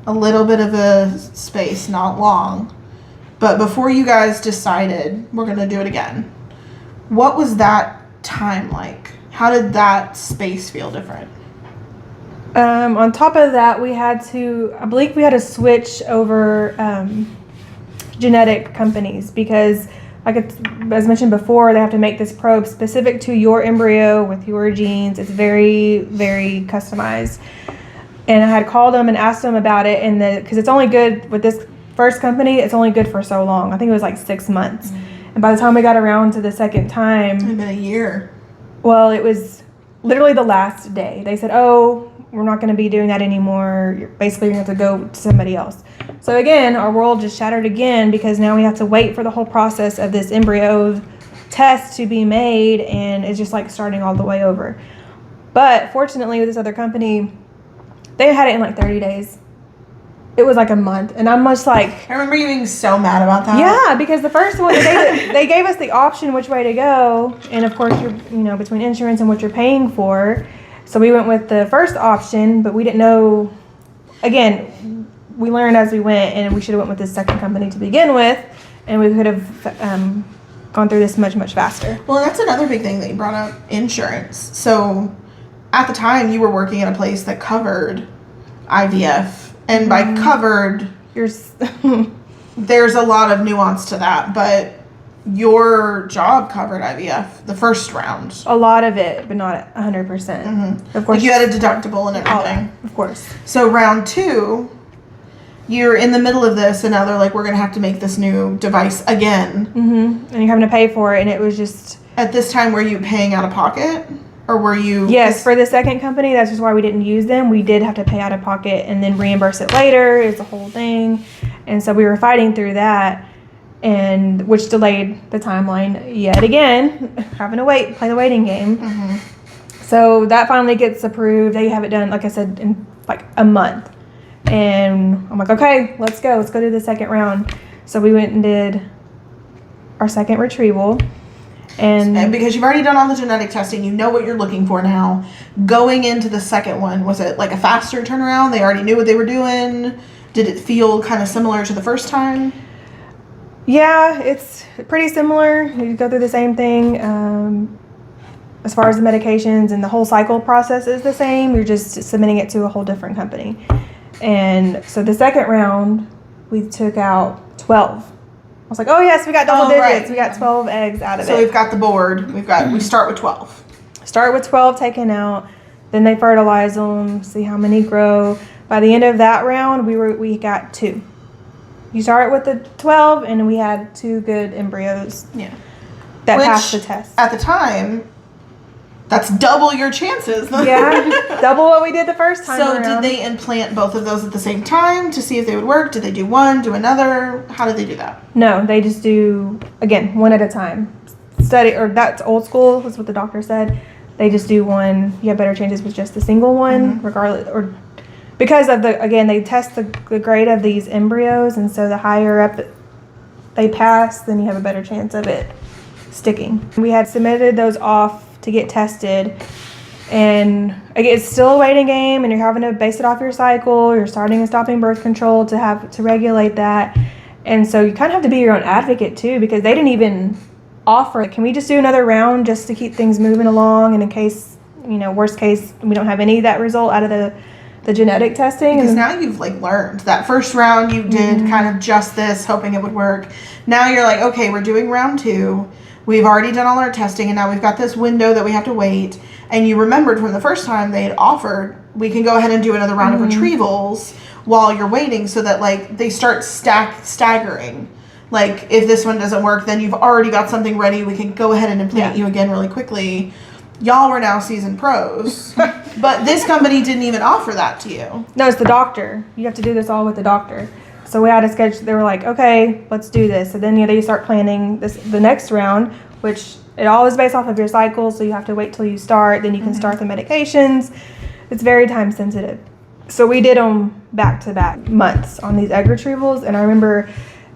a little bit of a space, not long, but before you guys decided we're going to do it again, what was that time like? How did that space feel different? On top of that, I believe we had to switch over genetic companies, because like it's, as mentioned before, they have to make this probe specific to your embryo with your genes. It's very, very customized. And I had called them and asked them about it, and because it's only good with this first company, it's only good for so long. I think it was like 6 months. And by the time we got around to the second time, It's been a year. well, it was literally the last day. They said, oh, we're not going to be doing that anymore. Basically, you're going to have to go to somebody else. So again, our world just shattered again because now we have to wait for the whole process of this embryo test to be made, and it's just like starting all the way over. But fortunately, with this other company, they had it in like 30 days. It was like a month, and I'm just like, I remember you being so mad about that. yeah, because the first one they gave us the option which way to go, and of course you're between insurance and what you're paying for. So we went with the first option, but we didn't know. Again, we learned as we went, and we should have went with this second company to begin with, and we could have gone through this much faster. Well, that's another big thing that you brought up, insurance. So at the time, you were working at a place that covered IVF, and by covered, there's a lot of nuance to that, but your job covered IVF, the first round. A lot of it, but not 100%. Mm-hmm. Of course, Like you had a deductible and everything. Of course. So round 2, you're in the middle of this, and now they're like, we're going to have to make this new device again. Mm-hmm. And you're having to pay for it, and it was just... At this time, were you paying out of pocket? Or were you... Yes, for the second company, that's just why we didn't use them. We did have to pay out of pocket and then reimburse it later. It's a whole thing. And so we were fighting through that, and which delayed the timeline yet again, having to play the waiting game. Mm-hmm. So that finally gets approved. They have it done, like I said, in like a month. And I'm like, okay, let's go do the second round. So we went and did our second retrieval. And because you've already done all the genetic testing, you know what you're looking for now. Going into the second one, was it like a faster turnaround? They already knew what they were doing? Did it feel kind of similar to the first time? yeah, it's pretty similar. You go through the same thing. As far as the medications and the whole cycle process is the same. You're just submitting it to a whole different company. And so the second round, we took out 12. I was like, oh yes, we got double digits. Right. We got 12 eggs out of it. So we've got the board. We start with 12. Start with 12 taken out. Then they fertilize them, see how many grow. By the end of that round, we got 2. You start with the 12, and we had 2 good embryos. Yeah. That Which, passed the test. At the time, that's double your chances. Yeah, double what we did the first time So around. did they implant both of those at the same time to see if they would work? Did they do one, do another? How did they do that? No, they just do, again, one at a time. That's old school, that's what the doctor said. They just do one. You have better chances with just the single one, regardless, or because of they test the grade of these embryos, and so the higher up they pass, then you have a better chance of it sticking. We had submitted those off to get tested, and again, it's still a waiting game, and you're having to base it off your cycle. You're starting and stopping birth control to regulate that, and so you kind of have to be your own advocate too, because they didn't even offer, can we just do another round just to keep things moving along, and in case, worst case, we don't have any of that result out of the genetic testing. Because now you've learned. That first round you did kind of just this, hoping it would work. Now you're like, okay, we're doing round 2. We've already done all our testing, and now we've got this window that we have to wait. And you remembered from the first time they had offered, we can go ahead and do another round of retrievals while you're waiting, so that they start staggering. If this one doesn't work, then you've already got something ready. We can go ahead and implant you again really quickly. Y'all were now seasoned pros. But this company didn't even offer that to you. No, it's the doctor. You have to do this all with the doctor. So we had a sketch. They were like, okay, let's do this. So then they start planning the next round, which it all is based off of your cycle. So you have to wait till you start. Then you can start the medications. It's very time sensitive. So we did them back to back months on these egg retrievals. And I remember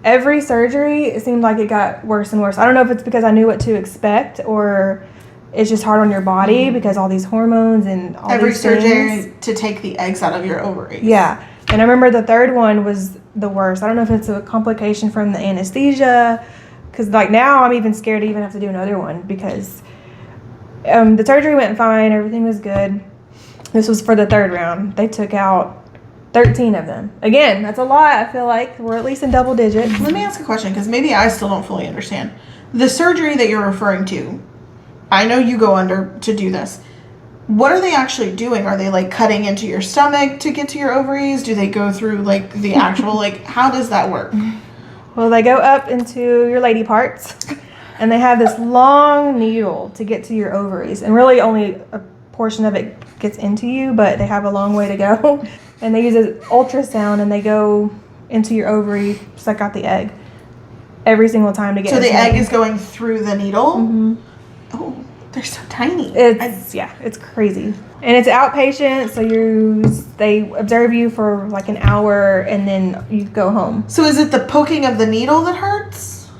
every surgery, it seemed like it got worse and worse. I don't know if it's because I knew what to expect, or it's just hard on your body because all these hormones and all every these things. surgery to take the eggs out of your ovaries. Yeah. And I remember the third one was the worst. I don't know if it's a complication from the anesthesia, because now I'm even scared to even have to do another one, because the surgery went fine. Everything was good. This was for the third round. They took out 13 of them. Again, that's a lot. I feel like we're at least in double digits. Let me ask a question, because maybe I still don't fully understand. The surgery that you're referring to, I know you go under to do this. What are they actually doing? Are they like cutting into your stomach to get to your ovaries? Do they go through like the actual, like, how does that work? Well, they go up into your lady parts, and they have this long needle to get to your ovaries. And really only a portion of it gets into you, but they have a long way to go. And they use an ultrasound, and they go into your ovary, suck out the egg every single time to get. So the egg is going through the needle? Mm-hmm. Oh, they're so tiny. It's crazy. And it's outpatient, so they observe you for like an hour, and then you go home. So is it the poking of the needle that hurts?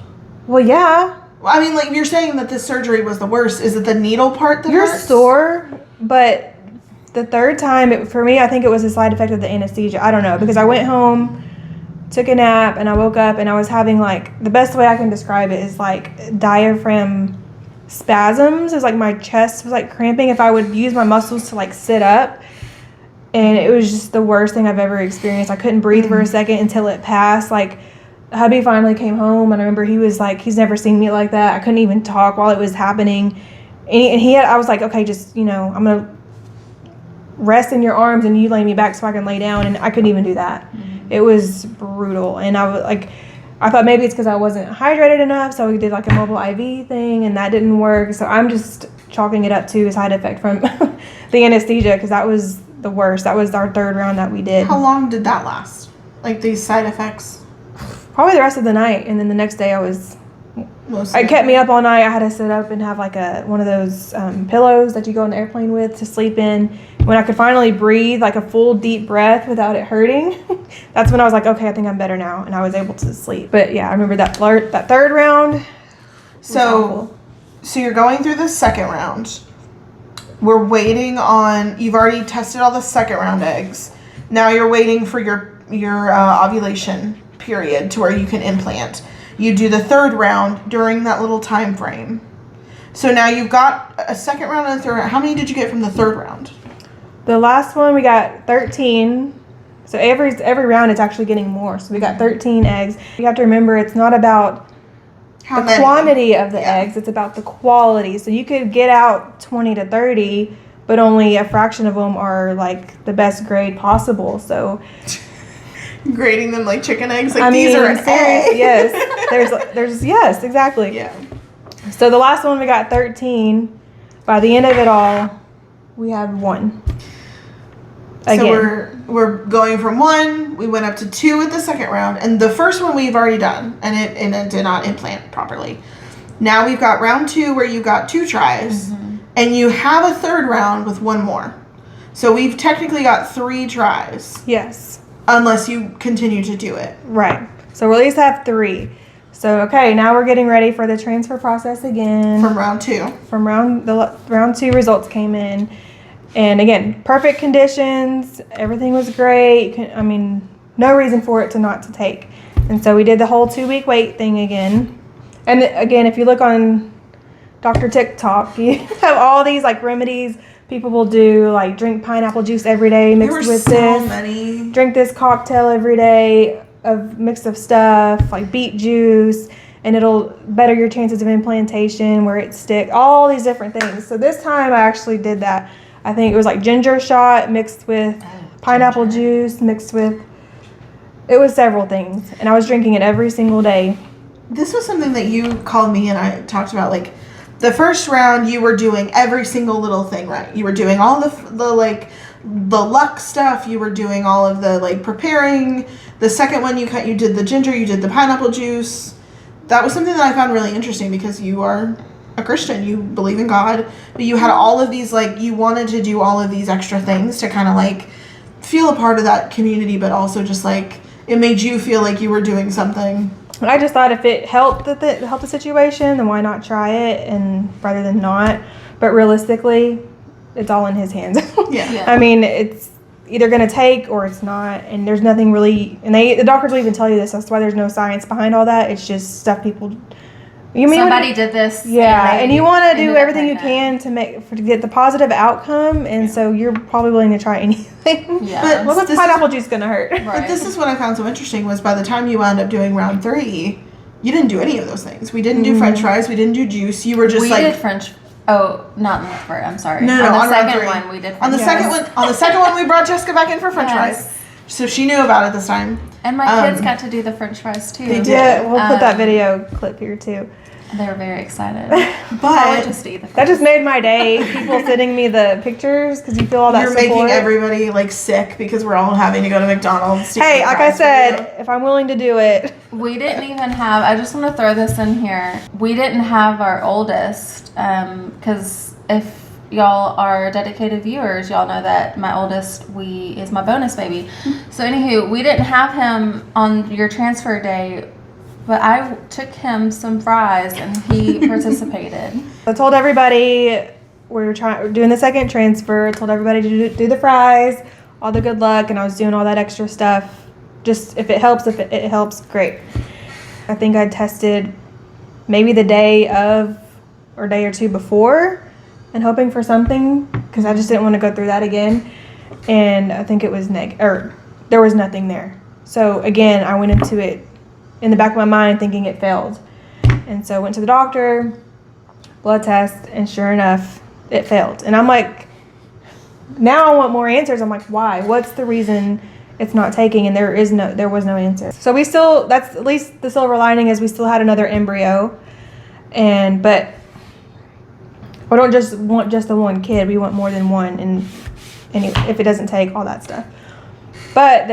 Well, yeah. I mean, like, you're saying that this surgery was the worst. Is it the needle part that You're hurts? sore, but the third time, for me, I think it was a side effect of the anesthesia. I don't know, because I went home, took a nap, and I woke up, and I was having, like, the best way I can describe it is, like, diaphragm spasms. It was like my chest was, like, cramping if I would use my muscles to, like, sit up. And it was just the worst thing I've ever experienced. I couldn't breathe for a second until it passed. Like, hubby finally came home, and I remember he was like, he's never seen me like that. I couldn't even talk while it was happening. And I was like, okay, just, I'm going to rest in your arms and you lay me back so I can lay down. And I couldn't even do that. Mm-hmm. It was brutal. And I thought maybe it's because I wasn't hydrated enough. So we did like a mobile IV thing, and that didn't work. So I'm just chalking it up to a side effect from the anesthesia, because that was the worst. That was our third round that we did. How long did that last? Like, these side effects? Probably the rest of the night. And then the next day it kept me up all night. I had to sit up and have like one of those pillows that you go on the airplane with to sleep in. When I could finally breathe, like a full deep breath without it hurting, that's when I was like, okay, I think I'm better now. And I was able to sleep. But yeah, I remember that third round. So you're going through the second round. We're waiting on, you've already tested all the second round eggs. Now you're waiting for your ovulation period to where you can implant. You do the third round during that little time frame. So now you've got a second round and a third round. How many did you get from the third round? The last one we got 13. So every round it's actually getting more. So we got 13 eggs. You have to remember, it's not about the quantity of the eggs, it's about the quality. So you could get out 20 to 30, but only a fraction of them are like the best grade possible. So grading them like chicken eggs, like these are an A. Yes, there's yes, exactly. Yeah. So the last one we got 13. By the end of it all, we have 1. Again. So we're going from 1. We went up to 2 with the second round, and the first one we've already done, and it did not implant properly. Now we've got round 2 where you got 2 tries, and you have a third round with 1 more. So we've technically got 3 tries. Yes. Unless you continue to do it. Right. So we'll at least have 3. So, okay, now we're getting ready for the transfer process again. From round 2. From round 2 results came in. And again, perfect conditions. Everything was great. I mean, no reason for it not to take. And so we did the whole 2-week wait thing again. And again, if you look on Dr. TikTok, you have all these like remedies people will do, like drink pineapple juice every day mixed with this. Many. Drink this cocktail every day of mix of stuff, like beet juice, and it'll better your chances of implantation, where it stick, all these different things. So this time I actually did that. I think it was like ginger shot mixed with pineapple juice, it was several things. And I was drinking it every single day. This was something that you called me and I talked about, like, the first round, you were doing every single little thing right. You were doing all the luck stuff. You were doing all of the, like, preparing. The second one, you did the ginger. You did the pineapple juice. That was something that I found really interesting, because you are a Christian. You believe in God. But you had all of these, like, you wanted to do all of these extra things to kind of, like, feel a part of that community, but also just, like, it made you feel like you were doing something. I just thought if it helped the situation, then why not try it, and rather than not. But realistically, it's all in his hands. Yeah. I mean, it's either going to take or it's not, and there's nothing really, and the doctors will even tell you this. That's why there's no science behind all that. It's just stuff people. Somebody did this. Yeah, and you want to do everything you can to get the positive outcome, and so you're probably willing to try anything. Yeah. But what's pineapple juice going to hurt? Right. But this is what I found so interesting, was by the time you wound up doing round 3, You didn't do any of those things. We didn't do French fries. We didn't do juice. You were just we like did French. Oh, not in the first. I'm sorry. No, on the round second 3. one we did. On the second one, we brought Jessica back in for French fries, so she knew about it this time. And my kids got to do the French fries too. They did. Yeah, we'll put that video clip here too. They were very excited. But just eat the That just made my day. People sending me the pictures because you feel all that you're support. making everybody like sick because we're all having to go to McDonald's. To Hey, eat like fries I said, if I'm willing to do it. We didn't even have, I just want to throw this in here. We didn't have our oldest, because if y'all are dedicated viewers, y'all know that my oldest is my bonus baby. So anywho, we didn't have him on your transfer day, but I took him some fries and he participated. I told everybody we're doing the second transfer. I told everybody to do the fries, all the good luck, and I was doing all that extra stuff. Just if it helps, great. I think I tested maybe the day of or day or two before and hoping for something because I just didn't want to go through that again. And I think it was there was nothing there. So again, I went into it in the back of my mind thinking it failed. And so I went to the doctor, blood test, and sure enough, it failed. And I'm like, now I want more answers. I'm like, why? What's the reason it's not taking? And there was no answer. So that's at least the silver lining is we still had another embryo. But we don't just want just the one kid. We want more than one. And if it doesn't take all that stuff. But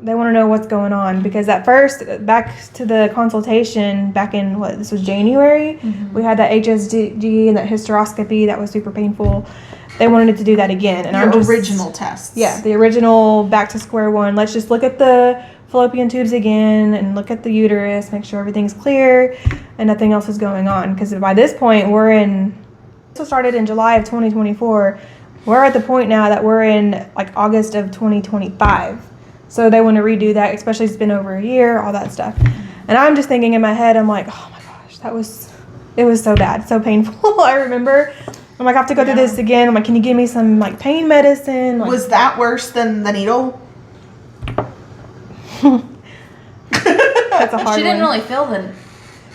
they want to know what's going on because at first, back to the consultation back in this was January, we had that HSG and that hysteroscopy that was super painful. They wanted to do that again, and original tests. Yeah, the original back to square one. Let's just look at the fallopian tubes again and look at the uterus, make sure everything's clear and nothing else is going on. Because by this point, this started in July of 2024. We're at the point now that we're in like August of 2025. So they want to redo that, especially it's been over a year, all that stuff. And I'm just thinking in my head, I'm like, oh my gosh, it was so bad, so painful. I remember, I'm like, I have to go through this again. I'm like, can you give me some like pain medicine? Like, was that worse than the needle? That's a hard one. She didn't really feel the...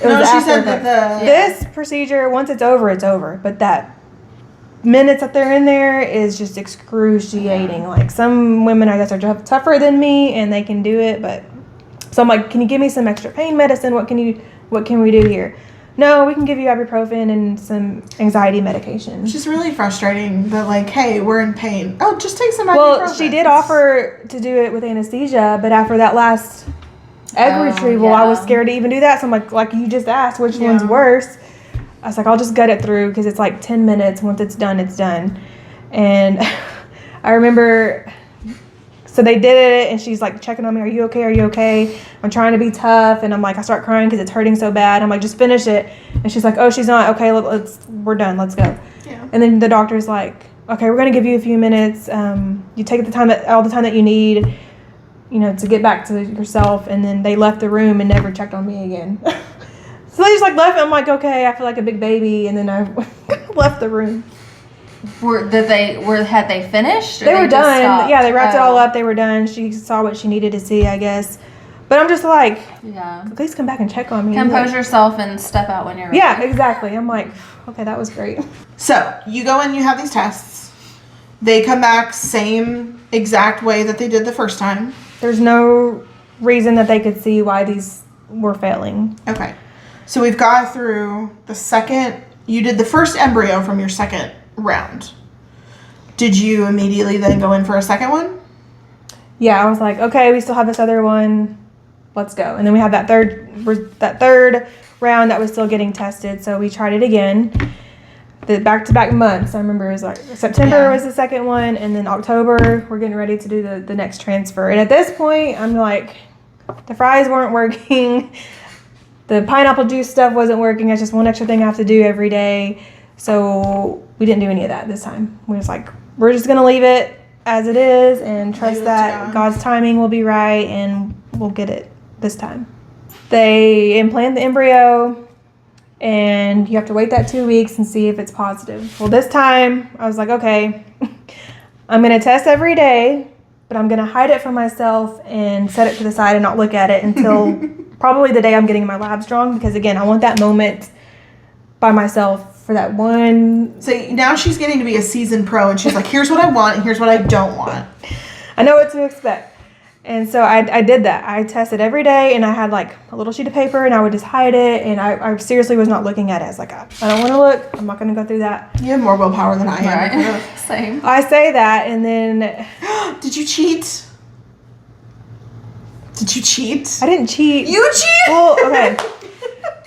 No, she said that this procedure, once it's over, it's over. But that minutes that they're in there is just excruciating. Like some women I guess are tougher than me and they can do it, but so I'm like, can you give me some extra pain medicine? What can we do here? No, we can give you ibuprofen and some anxiety medication. It's just really frustrating that like, hey, we're in pain. Oh, just take some ibuprofen. Well, she did offer to do it with anesthesia, but after that last egg retrieval, I was scared to even do that. So I'm like you just asked, which one's worse? I was like, I'll just gut it through because it's like 10 minutes. Once it's done, it's done. And I remember, so they did it and she's like checking on me. Are you okay? Are you okay? I'm trying to be tough. And I'm like, I start crying because it's hurting so bad. I'm like, just finish it. And she's like, oh, she's not. Okay, we're done. Let's go. Yeah. And then the doctor's like, okay, we're going to give you a few minutes. You take all the time that you need, to get back to yourself. And then they left the room and never checked on me again. So they just like left. I'm like, okay, I feel like a big baby, and then I left the room. Had they finished? They were done. Yeah, they wrapped it all up. They were done. She saw what she needed to see, I guess. But I'm just like, please come back and check on me. Compose yourself and step out when you're ready. Yeah, exactly. I'm like, okay, that was great. So you go in, you have these tests. They come back same exact way that they did the first time. There's no reason that they could see why these were failing. Okay. So we've got through you did the first embryo from your second round. Did you immediately then go in for a second one? Yeah, I was like, okay, we still have this other one. Let's go. And then we have that third round that was still getting tested. So we tried it again. The back-to-back months, I remember it was like September was the second one. And then October, we're getting ready to do the next transfer. And at this point, I'm like, the fries weren't working. The pineapple juice stuff wasn't working. That's just one extra thing I have to do every day. So we didn't do any of that this time. We was like, we're just going to leave it as it is and trust that God's timing will be right and we'll get it this time. They implant the embryo and you have to wait that 2 weeks and see if it's positive. Well, this time I was like, okay, I'm going to test every day, but I'm going to hide it from myself and set it to the side and not look at it until probably the day I'm getting my labs drawn, because again, I want that moment by myself for that one. So now she's getting to be a seasoned pro, and she's like, here's what I want and here's what I don't want. I know what to expect. And so I did that. I tested every day, and I had like a little sheet of paper, and I would just hide it, and I seriously was not looking at it. I was like, I don't want to look. I'm not going to go through that. You have more willpower than I am. Right. Same. I say that, and then Did you cheat? Did you cheat? I didn't cheat. You cheated? Well, okay.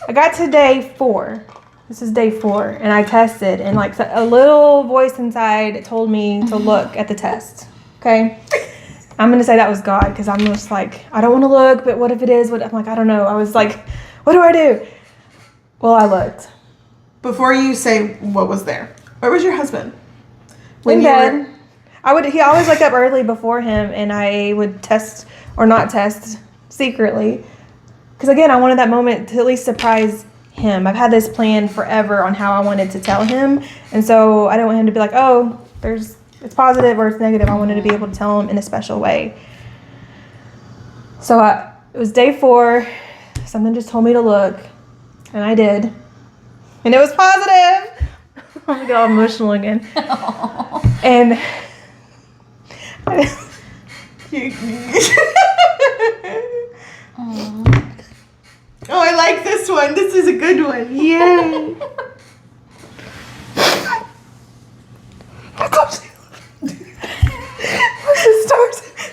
I got to day 4. This is day 4, and I tested, and like a little voice inside told me to look at the test. Okay. I'm going to say that was God, because I'm just like, I don't want to look, but what if it is? I'm like, I don't know. I was like, what do I do? Well, I looked. Before you say what was there, where was your husband? In bed. He always wake up early before him, and I would test or not test secretly. Because again, I wanted that moment to at least surprise him. I've had this plan forever on how I wanted to tell him. And so I didn't want him to be like, oh, it's positive or it's negative. I wanted to be able to tell him in a special way. So it was day 4. Something just told me to look, and I did. And it was positive. I'm going to get all emotional again. And oh, I like this one. This is a good one. Yay.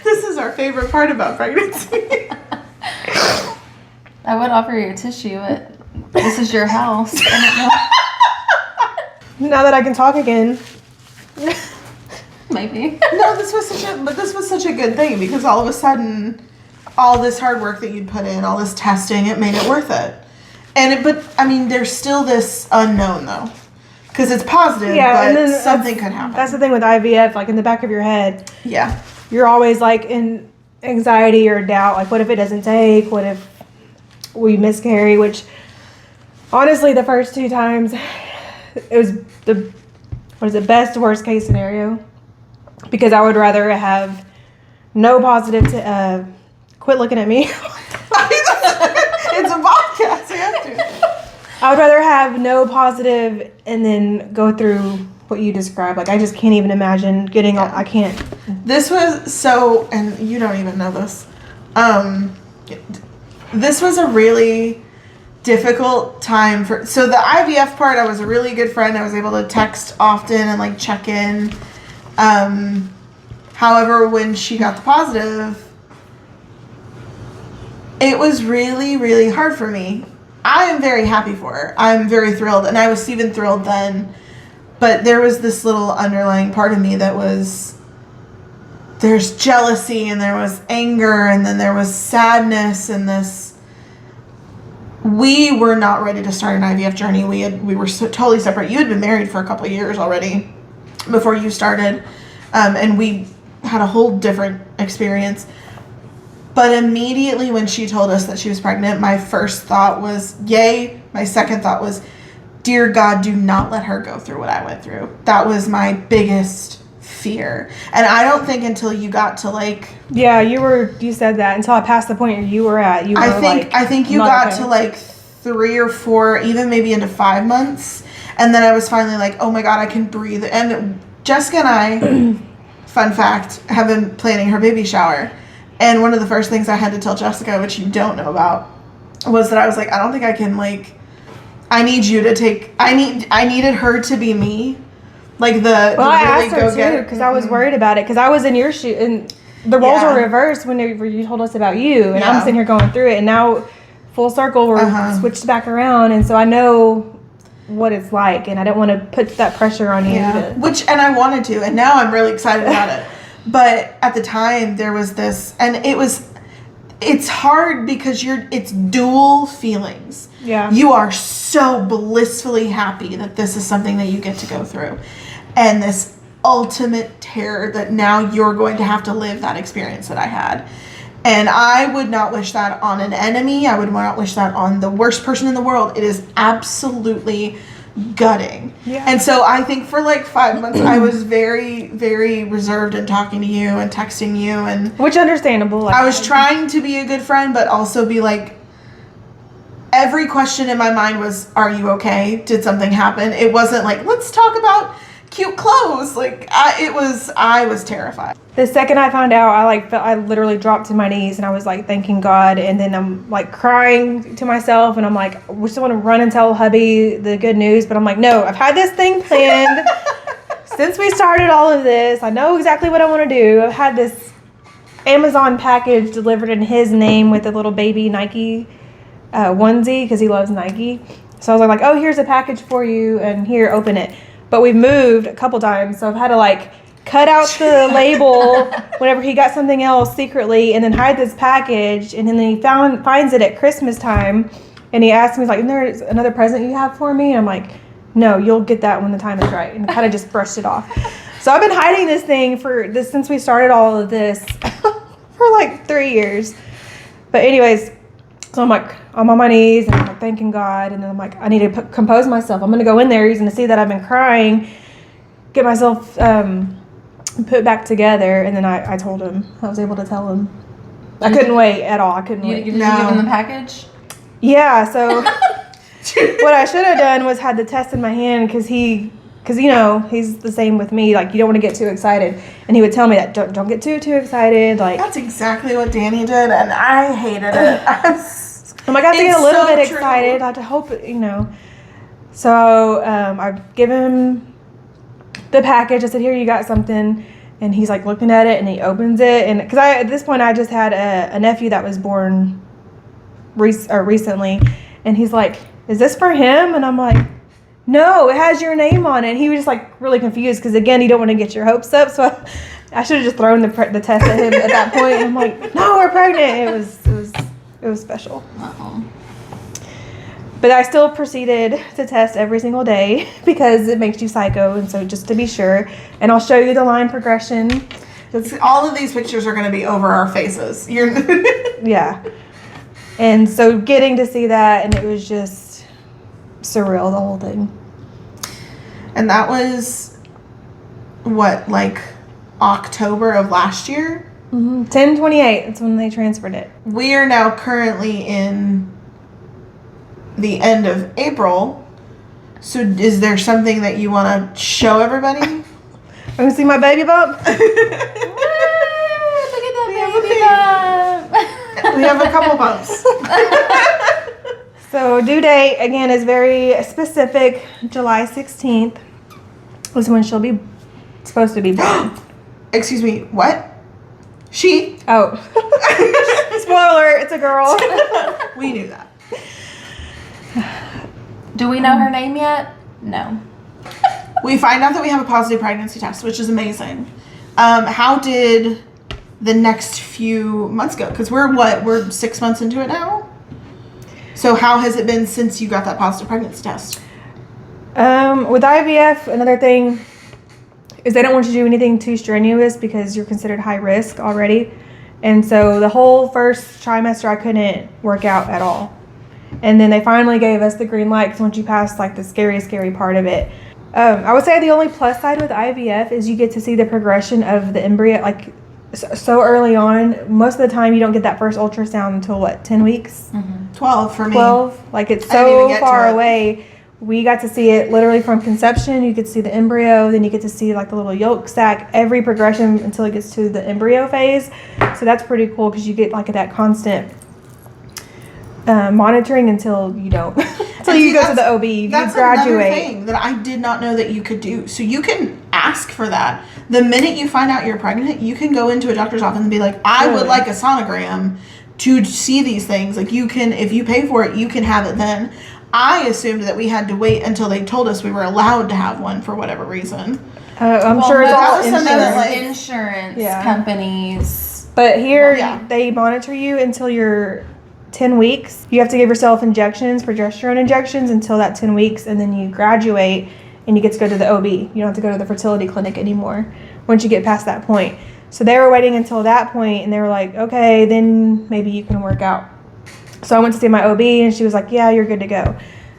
This is our favorite part about pregnancy. I would offer you a tissue, but this is your house. I don't know. now that I can talk again. Maybe. No, this was such a good thing, because all of a sudden, all this hard work that you'd put in, all this testing, it made it worth it. But I mean, there's still this unknown though, because it's positive, but something could happen. That's the thing with IVF, like in the back of your head. Yeah. You're always like in anxiety or doubt, like what if it doesn't take? What if we miscarry? Which honestly, the first 2 times, it was the best worst case scenario, because I would rather have no positive to quit looking at me. It's a podcast. You have to. I would rather have no positive and then go through what you described. Like I just can't even imagine getting all. I can't. This was so, and you don't even know this. This was a really difficult time so the IVF part, I was a really good friend. I was able to text often and like check in. However, when she got the positive, it was really, really hard for me. I am very happy for her. I'm very thrilled, and I was even thrilled then. But there was this little underlying part of me that was, there's jealousy, and there was anger, and then there was sadness, and this. We were not ready to start an IVF journey. We were totally separate. You had been married for a couple of years already before you started, and we had a whole different experience. But immediately when she told us that she was pregnant, my first thought was, yay. My second thought was, dear God, do not let her go through what I went through. That was my biggest fear. And I don't think until you got to like... Yeah, you said that until I passed the point where you were at. I think you got to like 3 or 4, even maybe into 5 months. And then I was finally like, oh my God, I can breathe. And Jessica and I, fun fact, have been planning her baby shower. And one of the first things I had to tell Jessica, which you don't know about, was that I was like, I don't think I can like, I need you to take, I needed her to be me. Like I asked her too, because I was worried about it, because I was in your shoe, and the roles were reversed whenever you told us about you, and I'm sitting here going through it, and now full circle, we're switched back around, and so I know what it's like, and I didn't want to put that pressure on you. And I wanted to, and now I'm really excited about it. But at the time there was this, and it's hard because it's dual feelings. Yeah. You are so blissfully happy that this is something that you get to go through. And this ultimate terror that now you're going to have to live that experience that I had. And I would not wish that on an enemy. I would not wish that on the worst person in the world. It is absolutely gutting. Yeah. And so I think for like 5 months I was very, very reserved in talking to you and texting you, and which understandable. I was trying to be a good friend, but also be like, every question in my mind was, are you okay? Did something happen? It wasn't like, let's talk about cute clothes. Like, I was terrified. The second I found out, I literally dropped to my knees and I was like thanking God, and then I'm like crying to myself, and I'm like, I just want to run and tell hubby the good news, but I'm like, no, I've had this thing planned since we started all of this. I know exactly what I want to do. I've had this Amazon package delivered in his name with a little baby Nike onesie because he loves Nike. So I was like, oh, here's a package for you, and here, open it. But we've moved a couple times, so I've had to like cut out the label whenever he got something else secretly, and then hide this package. And then he finds it at Christmas time, and he asked me, he's like, "Isn't there another present you have for me?" And I'm like, "No, you'll get that when the time is right," and kind of just brushed it off. So I've been hiding this thing since we started all of this for like 3 years. But anyways, so I'm like, I'm on my knees and I'm like thanking God, and then I'm like, I need to compose myself. I'm gonna go in there. He's gonna see that I've been crying, get myself put back together, and then I told him. I was able to tell him. I couldn't wait at all. I couldn't wait. Did you give him the package? Yeah. So what I should have done was had the test in my hand, because you know, he's the same with me. Like, you don't want to get too excited, and he would tell me that don't get too excited. Like, that's exactly what Danny did, and I hated it. I'm like, I have to get a little bit excited. I have to hope, you know. So I give him the package. I said, here, you got something. And he's like looking at it, and he opens it. And because at this point I just had a nephew that was born recently, and he's like, is this for him? And I'm like, no, it has your name on it. He was just like really confused, because again, you don't want to get your hopes up. So I should have just thrown the test at him at that point. And I'm like, no, we're pregnant. It was special. Uh-oh. But I still proceeded to test every single day, because it makes you psycho, and so just to be sure. And I'll show you the line progression. All of these pictures are going to be over our faces. Yeah. And so getting to see that, and it was just surreal, the whole thing. And that was, what, like October of last year? 10/28, that's when they transferred it. We are now currently in the end of April. So is there something that you want to show everybody? I'm going to see my baby bump. Look at that baby bump. We have a couple bumps. So due date, again, is very specific. July 16th is when she'll be supposed to be born. Excuse me, what? She? Oh. Spoiler, it's a girl. We knew that. Do we know her name yet? No. We find out that we have a positive pregnancy test, which is amazing. How did the next few months go? Because we're 6 months into it now? So how has it been since you got that positive pregnancy test? With IVF, another thing is they don't want you to do anything too strenuous, because you're considered high risk already. And so the whole first trimester I couldn't work out at all. And then they finally gave us the green light, because once you pass like the scary part of it. I would say the only plus side with IVF is you get to see the progression of the embryo, like so early on. Most of the time you don't get that first ultrasound until what, 10 weeks? 12 for me. 12. Like, it's I didn't even so get far to it. away. We got to see it literally from conception. You could see the embryo, then you get to see like the little yolk sac, every progression until it gets to the embryo phase. So that's pretty cool, because you get like that constant monitoring until you don't. Until you go to the OB, you that's graduate. Another thing that I did not know that you could do. So you can ask for that. The minute you find out you're pregnant, you can go into a doctor's office and be like, I would Really? like a sonogram to see these things. Like, you can, if you pay for it, you can have it then. I assumed that we had to wait until they told us we were allowed to have one for whatever reason. I'm Well, sure it's most all that was something that, insurance. like- insurance Yeah. companies. But here, Well, yeah. they monitor you until you're 10 weeks. You have to give yourself injections, progesterone injections, until that 10 weeks, and then you graduate and you get to go to the OB. You don't have to go to the fertility clinic anymore once you get past that point. So they were waiting until that point, and they were like, okay, then maybe you can work out. So I went to see my OB, and she was like, yeah, you're good to go.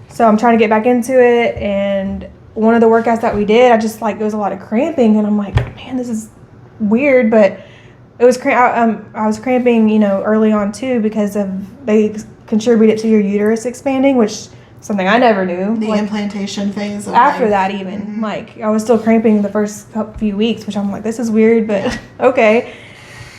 So I'm trying to get back into it, and one of the workouts that we did, I just like, there was a lot of cramping, and I'm like, man, this is weird, but it was I was cramping, early on too because they contribute it to your uterus expanding, which is something I never knew. The implantation phase. After that, even I was still cramping the first few weeks, which I'm like, this is weird, but okay.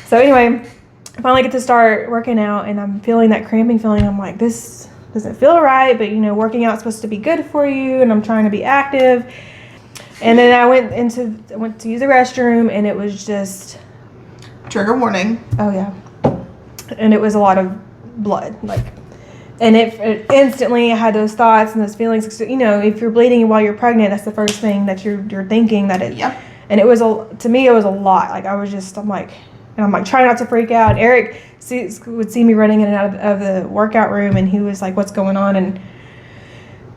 So anyway, I finally get to start working out, and I'm feeling that cramping feeling. I'm like, this doesn't feel right, but working out is supposed to be good for you, and I'm trying to be active. And then I went to use the restroom, and it was just trigger warning. Oh yeah, and it was a lot of blood, and it instantly I had those thoughts and those feelings. If you're bleeding while you're pregnant, that's the first thing that you're thinking that it. Yep. And to me, it was a lot. I'm like trying not to freak out. Eric would see me running in and out of the workout room, and he was like, "What's going on?" And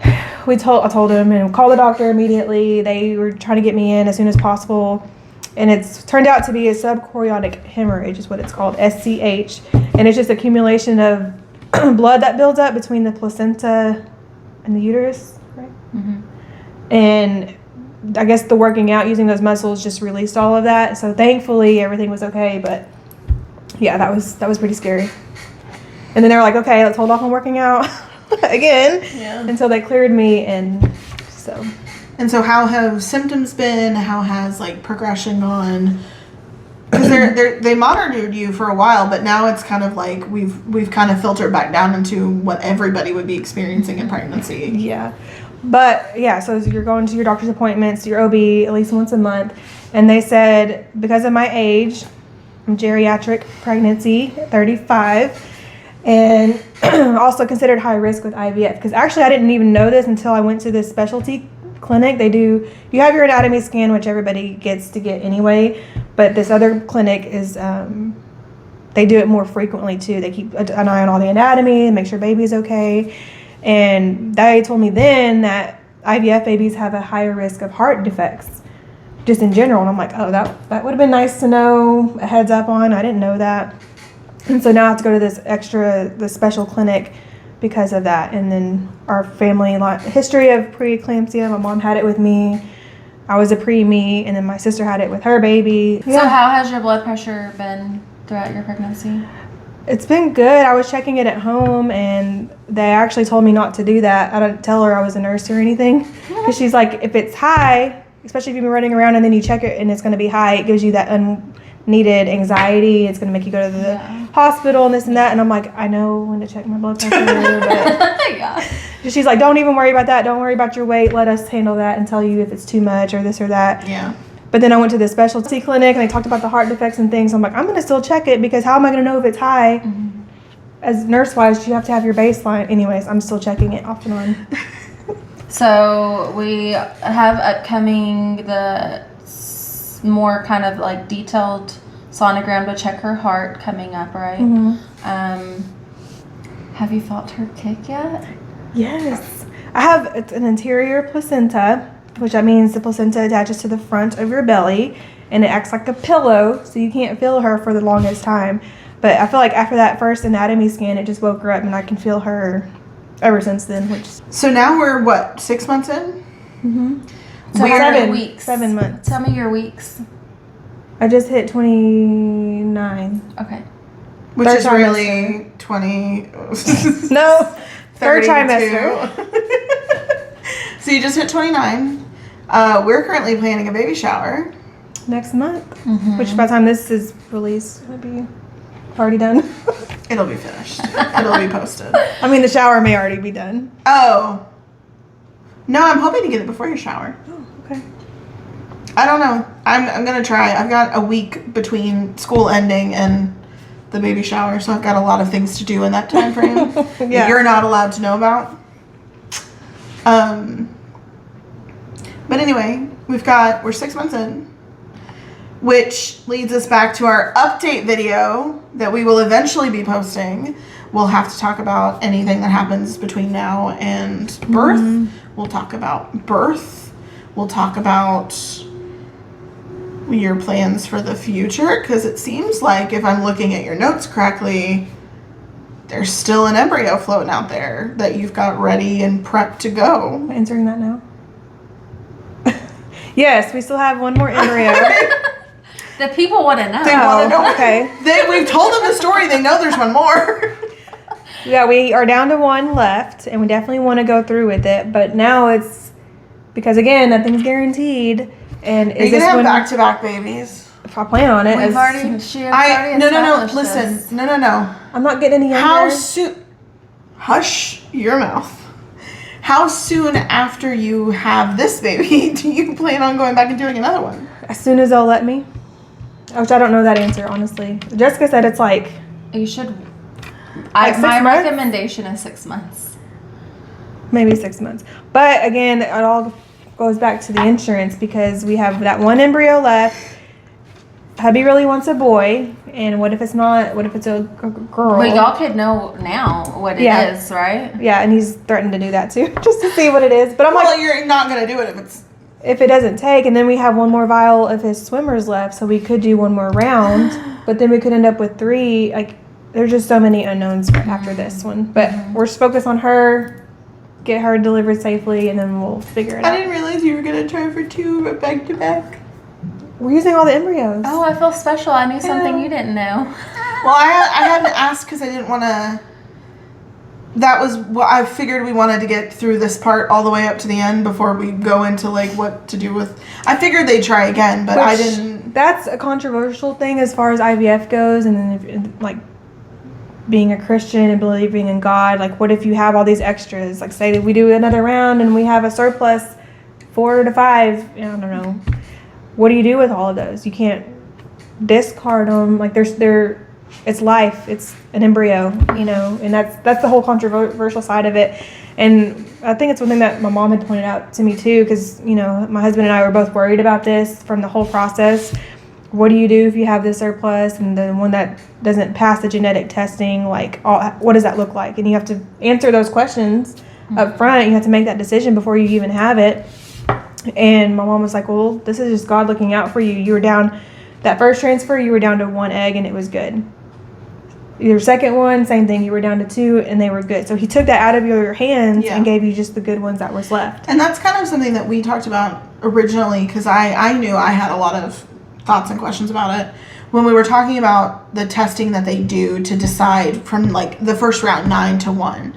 I told him and called the doctor immediately. They were trying to get me in as soon as possible. And it's turned out to be a subchorionic hemorrhage is what it's called, SCH. And it's just accumulation of blood that builds up between the placenta and the uterus, right? Mm-hmm. And I guess the working out using those muscles just released all of that. So thankfully everything was okay. But yeah, that was pretty scary. And then they were like, okay, let's hold off on working out again until they cleared me. And so how have symptoms been? How has progression gone? Because they monitored you for a while, but now it's kind of like we've kind of filtered back down into what everybody would be experiencing in pregnancy. Yeah, but yeah, so you're going to your doctor's appointments, your OB at least once a month, and they said because of my age, I'm geriatric pregnancy, 35, and also considered high risk with IVF. Because actually, I didn't even know this until I went to this specialty clinic. You have your anatomy scan, which everybody gets to get anyway, but this other clinic is they do it more frequently too. They keep an eye on all the anatomy and make sure baby's okay. And they told me then that IVF babies have a higher risk of heart defects just in general. And I'm like, oh, that would have been nice to know, a heads up on. I didn't know that. And so now I have to go to this special clinic because of that. And then our family history of preeclampsia, my mom had it with me. I was a pre-me, and then my sister had it with her baby. So how has your blood pressure been throughout your pregnancy? It's been good. I was checking it at home, and they actually told me not to do that. I didn't tell her I was a nurse or anything, because she's like, if it's high, especially if you've been running around and then you check it and it's going to be high, it gives you that unneeded anxiety. It's going to make you go to the hospital and this and that. And I'm like, I know when to check my blood pressure, but she's like, don't even worry about that. Don't worry about your weight. Let us handle that and tell you if it's too much or this or that. Yeah. But then I went to the specialty clinic and they talked about the heart defects and things. I'm like, I'm going to still check it because how am I going to know if it's high? Mm-hmm. As nurse-wise, you have to have your baseline. Anyways, I'm still checking it off and on. So we have upcoming the more kind of detailed sonogram to check her heart coming up, right? Mm-hmm. Have you felt her kick yet? Yes. It's an anterior placenta, which that means the placenta attaches to the front of your belly and it acts like a pillow, so you can't feel her for the longest time. But I feel like after that first anatomy scan, it just woke her up and I can feel her ever since then. So now we're 6 months in? Mm-hmm. So 7 weeks. 7 months. Tell me your weeks. I just hit 29. Okay. Which is really 20. No, third trimester. So you just hit 29. We're currently planning a baby shower. Next month. Mm-hmm. Which by the time this is released, it'll be already done. It'll be finished. It'll be posted. I mean, the shower may already be done. Oh. No, I'm hoping to get it before your shower. Oh, okay. I don't know. I'm going to try. I've got a week between school ending and the baby shower, so I've got a lot of things to do in that time frame that you're not allowed to know about. But anyway, we're 6 months in, which leads us back to our update video that we will eventually be posting. We'll have to talk about anything that happens between now and birth. Mm-hmm. We'll talk about birth. We'll talk about your plans for the future, because it seems like, if I'm looking at your notes correctly, there's still an embryo floating out there that you've got ready and prepped to go. Am I answering that now? Yes, we still have one more embryo. The people want to know. They want to know. Okay. We've told them the story. They know there's one more. Yeah, we are down to one left, and we definitely want to go through with it. But now it's because again, nothing's guaranteed. And Are you gonna have back-to-back babies? If I plan on it, We've already. She has already No. established Listen, this. no. I'm not getting any younger. How soon? Hush your mouth. How soon after you have this baby do you plan on going back and doing another one? As soon as they'll let me. Which I don't know that answer, honestly. Jessica said it's like You should. Like 6 my months? recommendation is 6 months. maybe 6 months. But again, it all goes back to the insurance because we have that one embryo left. Hubby really wants a boy, and what if it's not? What if it's a girl? But y'all could know now what it is, right? Yeah, and he's threatened to do that too, just to see what it is. But I'm Well, like, you're not gonna do it if it doesn't take, and then we have one more vial of his swimmers left, so we could do one more round, but then we could end up with 3. Like, there's just so many unknowns after this one. But we're just focused on her, get her delivered safely, and then we'll figure it out. I didn't realize you were gonna try for 2 back to back. We're using all the embryos. Oh, I feel special. I knew something you didn't know. Well, I hadn't asked because I didn't want to. That was what I figured we wanted to get through this part all the way up to the end before we go into like what to do with. I figured they'd try again, but I didn't. That's a controversial thing as far as IVF goes, and then if, like being a Christian and believing in God. Like, what if you have all these extras? Like, say that we do another round and we have a surplus 4 to 5. I don't know. What do you do with all of those? You can't discard them. Like, it's life. It's an embryo, and that's the whole controversial side of it. And I think it's one thing that my mom had pointed out to me too, because my husband and I were both worried about this from the whole process. What do you do if you have this surplus and the one that doesn't pass the genetic testing? Like, what does that look like? And you have to answer those questions up front. You have to make that decision before you even have it. And my mom was like, well, this is just God looking out for you. You were down, that first transfer, you were down to 1 egg and it was good. Your second one, same thing. You were down to 2 and they were good. So he took that out of your hands and gave you just the good ones that was left. And that's kind of something that we talked about originally because I knew I had a lot of thoughts and questions about it. When we were talking about the testing that they do to decide from like the first round 9 to 1.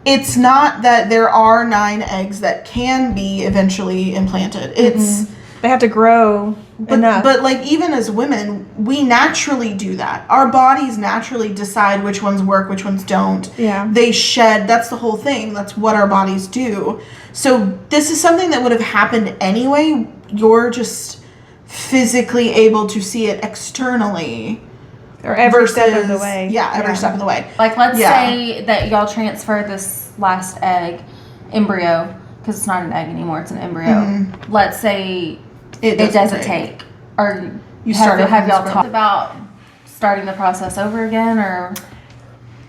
It's not that there are 9 eggs that can be eventually implanted. It's they have to grow enough. But like even as women, we naturally do that. Our bodies naturally decide which ones work, which ones don't. Yeah. They shed. That's the whole thing. That's what our bodies do. So this is something that would have happened anyway. You're just physically able to see it externally. Or every step of the way. Yeah, every step of the way. Like, let's say that y'all transfer this last embryo, because it's not an egg anymore, it's an embryo. Let's say it doesn't take. Or have y'all talked about starting the process over again, or?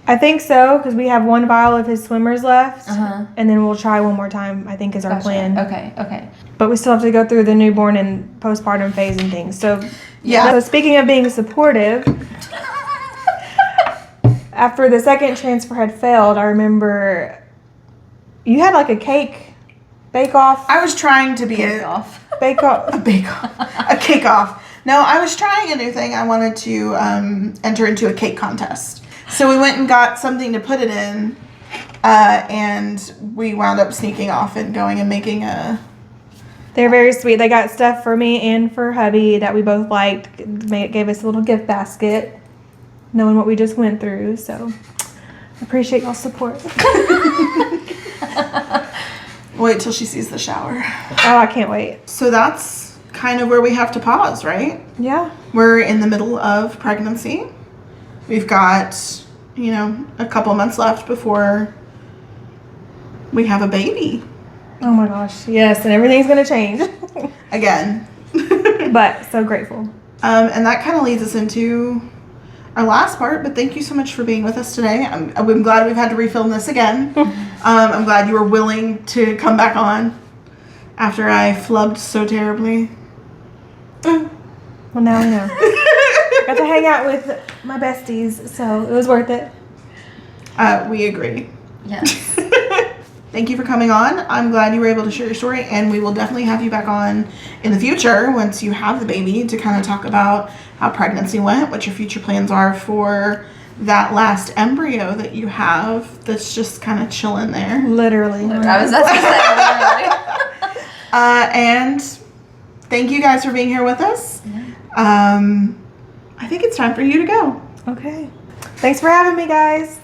I think so, because we have 1 vial of his swimmers left, and then we'll try one more time, I think is our plan. Okay. But we still have to go through the newborn and postpartum phase and things. So, yeah. So speaking of being supportive, after the second transfer had failed, I remember you had like a cake bake-off. I was trying to be Bake-off. Bake-off. A cake-off. No, I was trying a new thing. I wanted to enter into a cake contest. So we went and got something to put it in, and we wound up sneaking off and going and making a... They're very sweet. They got stuff for me and for hubby that we both liked. Gave us a little gift basket, knowing what we just went through. So, appreciate y'all's support. Wait till she sees the shower. Oh, I can't wait. So that's kind of where we have to pause, right? Yeah. We're in the middle of pregnancy. We've got, a couple months left before we have a baby. Oh my gosh. Yes, and everything's going to change. Again. But so grateful. And that kind of leads us into our last part, but thank you so much for being with us today. I'm glad we've had to refilm this again. I'm glad you were willing to come back on after I flubbed so terribly. Well, now we know. Got to hang out with my besties, so it was worth it. We agree. Yes. thank you for coming on. I'm glad you were able to share your story, and we will definitely have you back on in the future once you have the baby to kind of talk about how pregnancy went, what your future plans are for that last embryo that you have that's just kind of chilling there. Literally. I was about to say, literally. And thank you guys for being here with us. I think it's time for you to go. Okay. Thanks for having me, guys.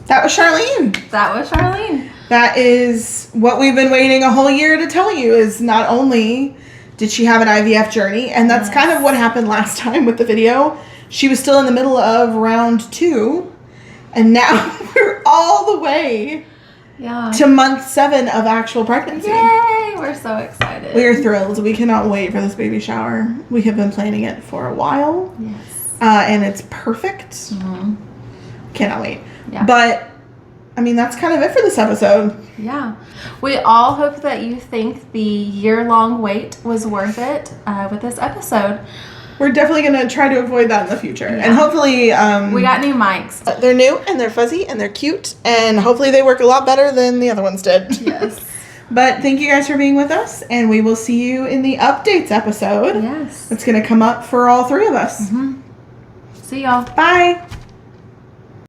That was Charlene. That was Charlene. That is what we've been waiting a whole year to tell you, is not only did she have an IVF journey, and that's kind of what happened last time with the video. She was still in the middle of round 2, and now we're all the way to month 7 of actual pregnancy. Yay! We're so excited. We are thrilled. We cannot wait for this baby shower. We have been planning it for a while. Yes. And it's perfect. Mm-hmm. Cannot wait. Yeah. But, I mean, that's kind of it for this episode. Yeah. We all hope that you think the year-long wait was worth it with this episode. We're definitely going to try to avoid that in the future. Yeah. And hopefully... we got new mics. They're new, and they're fuzzy, and they're cute, and hopefully they work a lot better than the other ones did. Yes. But thank you guys for being with us, and we will see you in the updates episode. Yes. It's going to come up for all 3 of us. Mm-hmm. See y'all. Bye.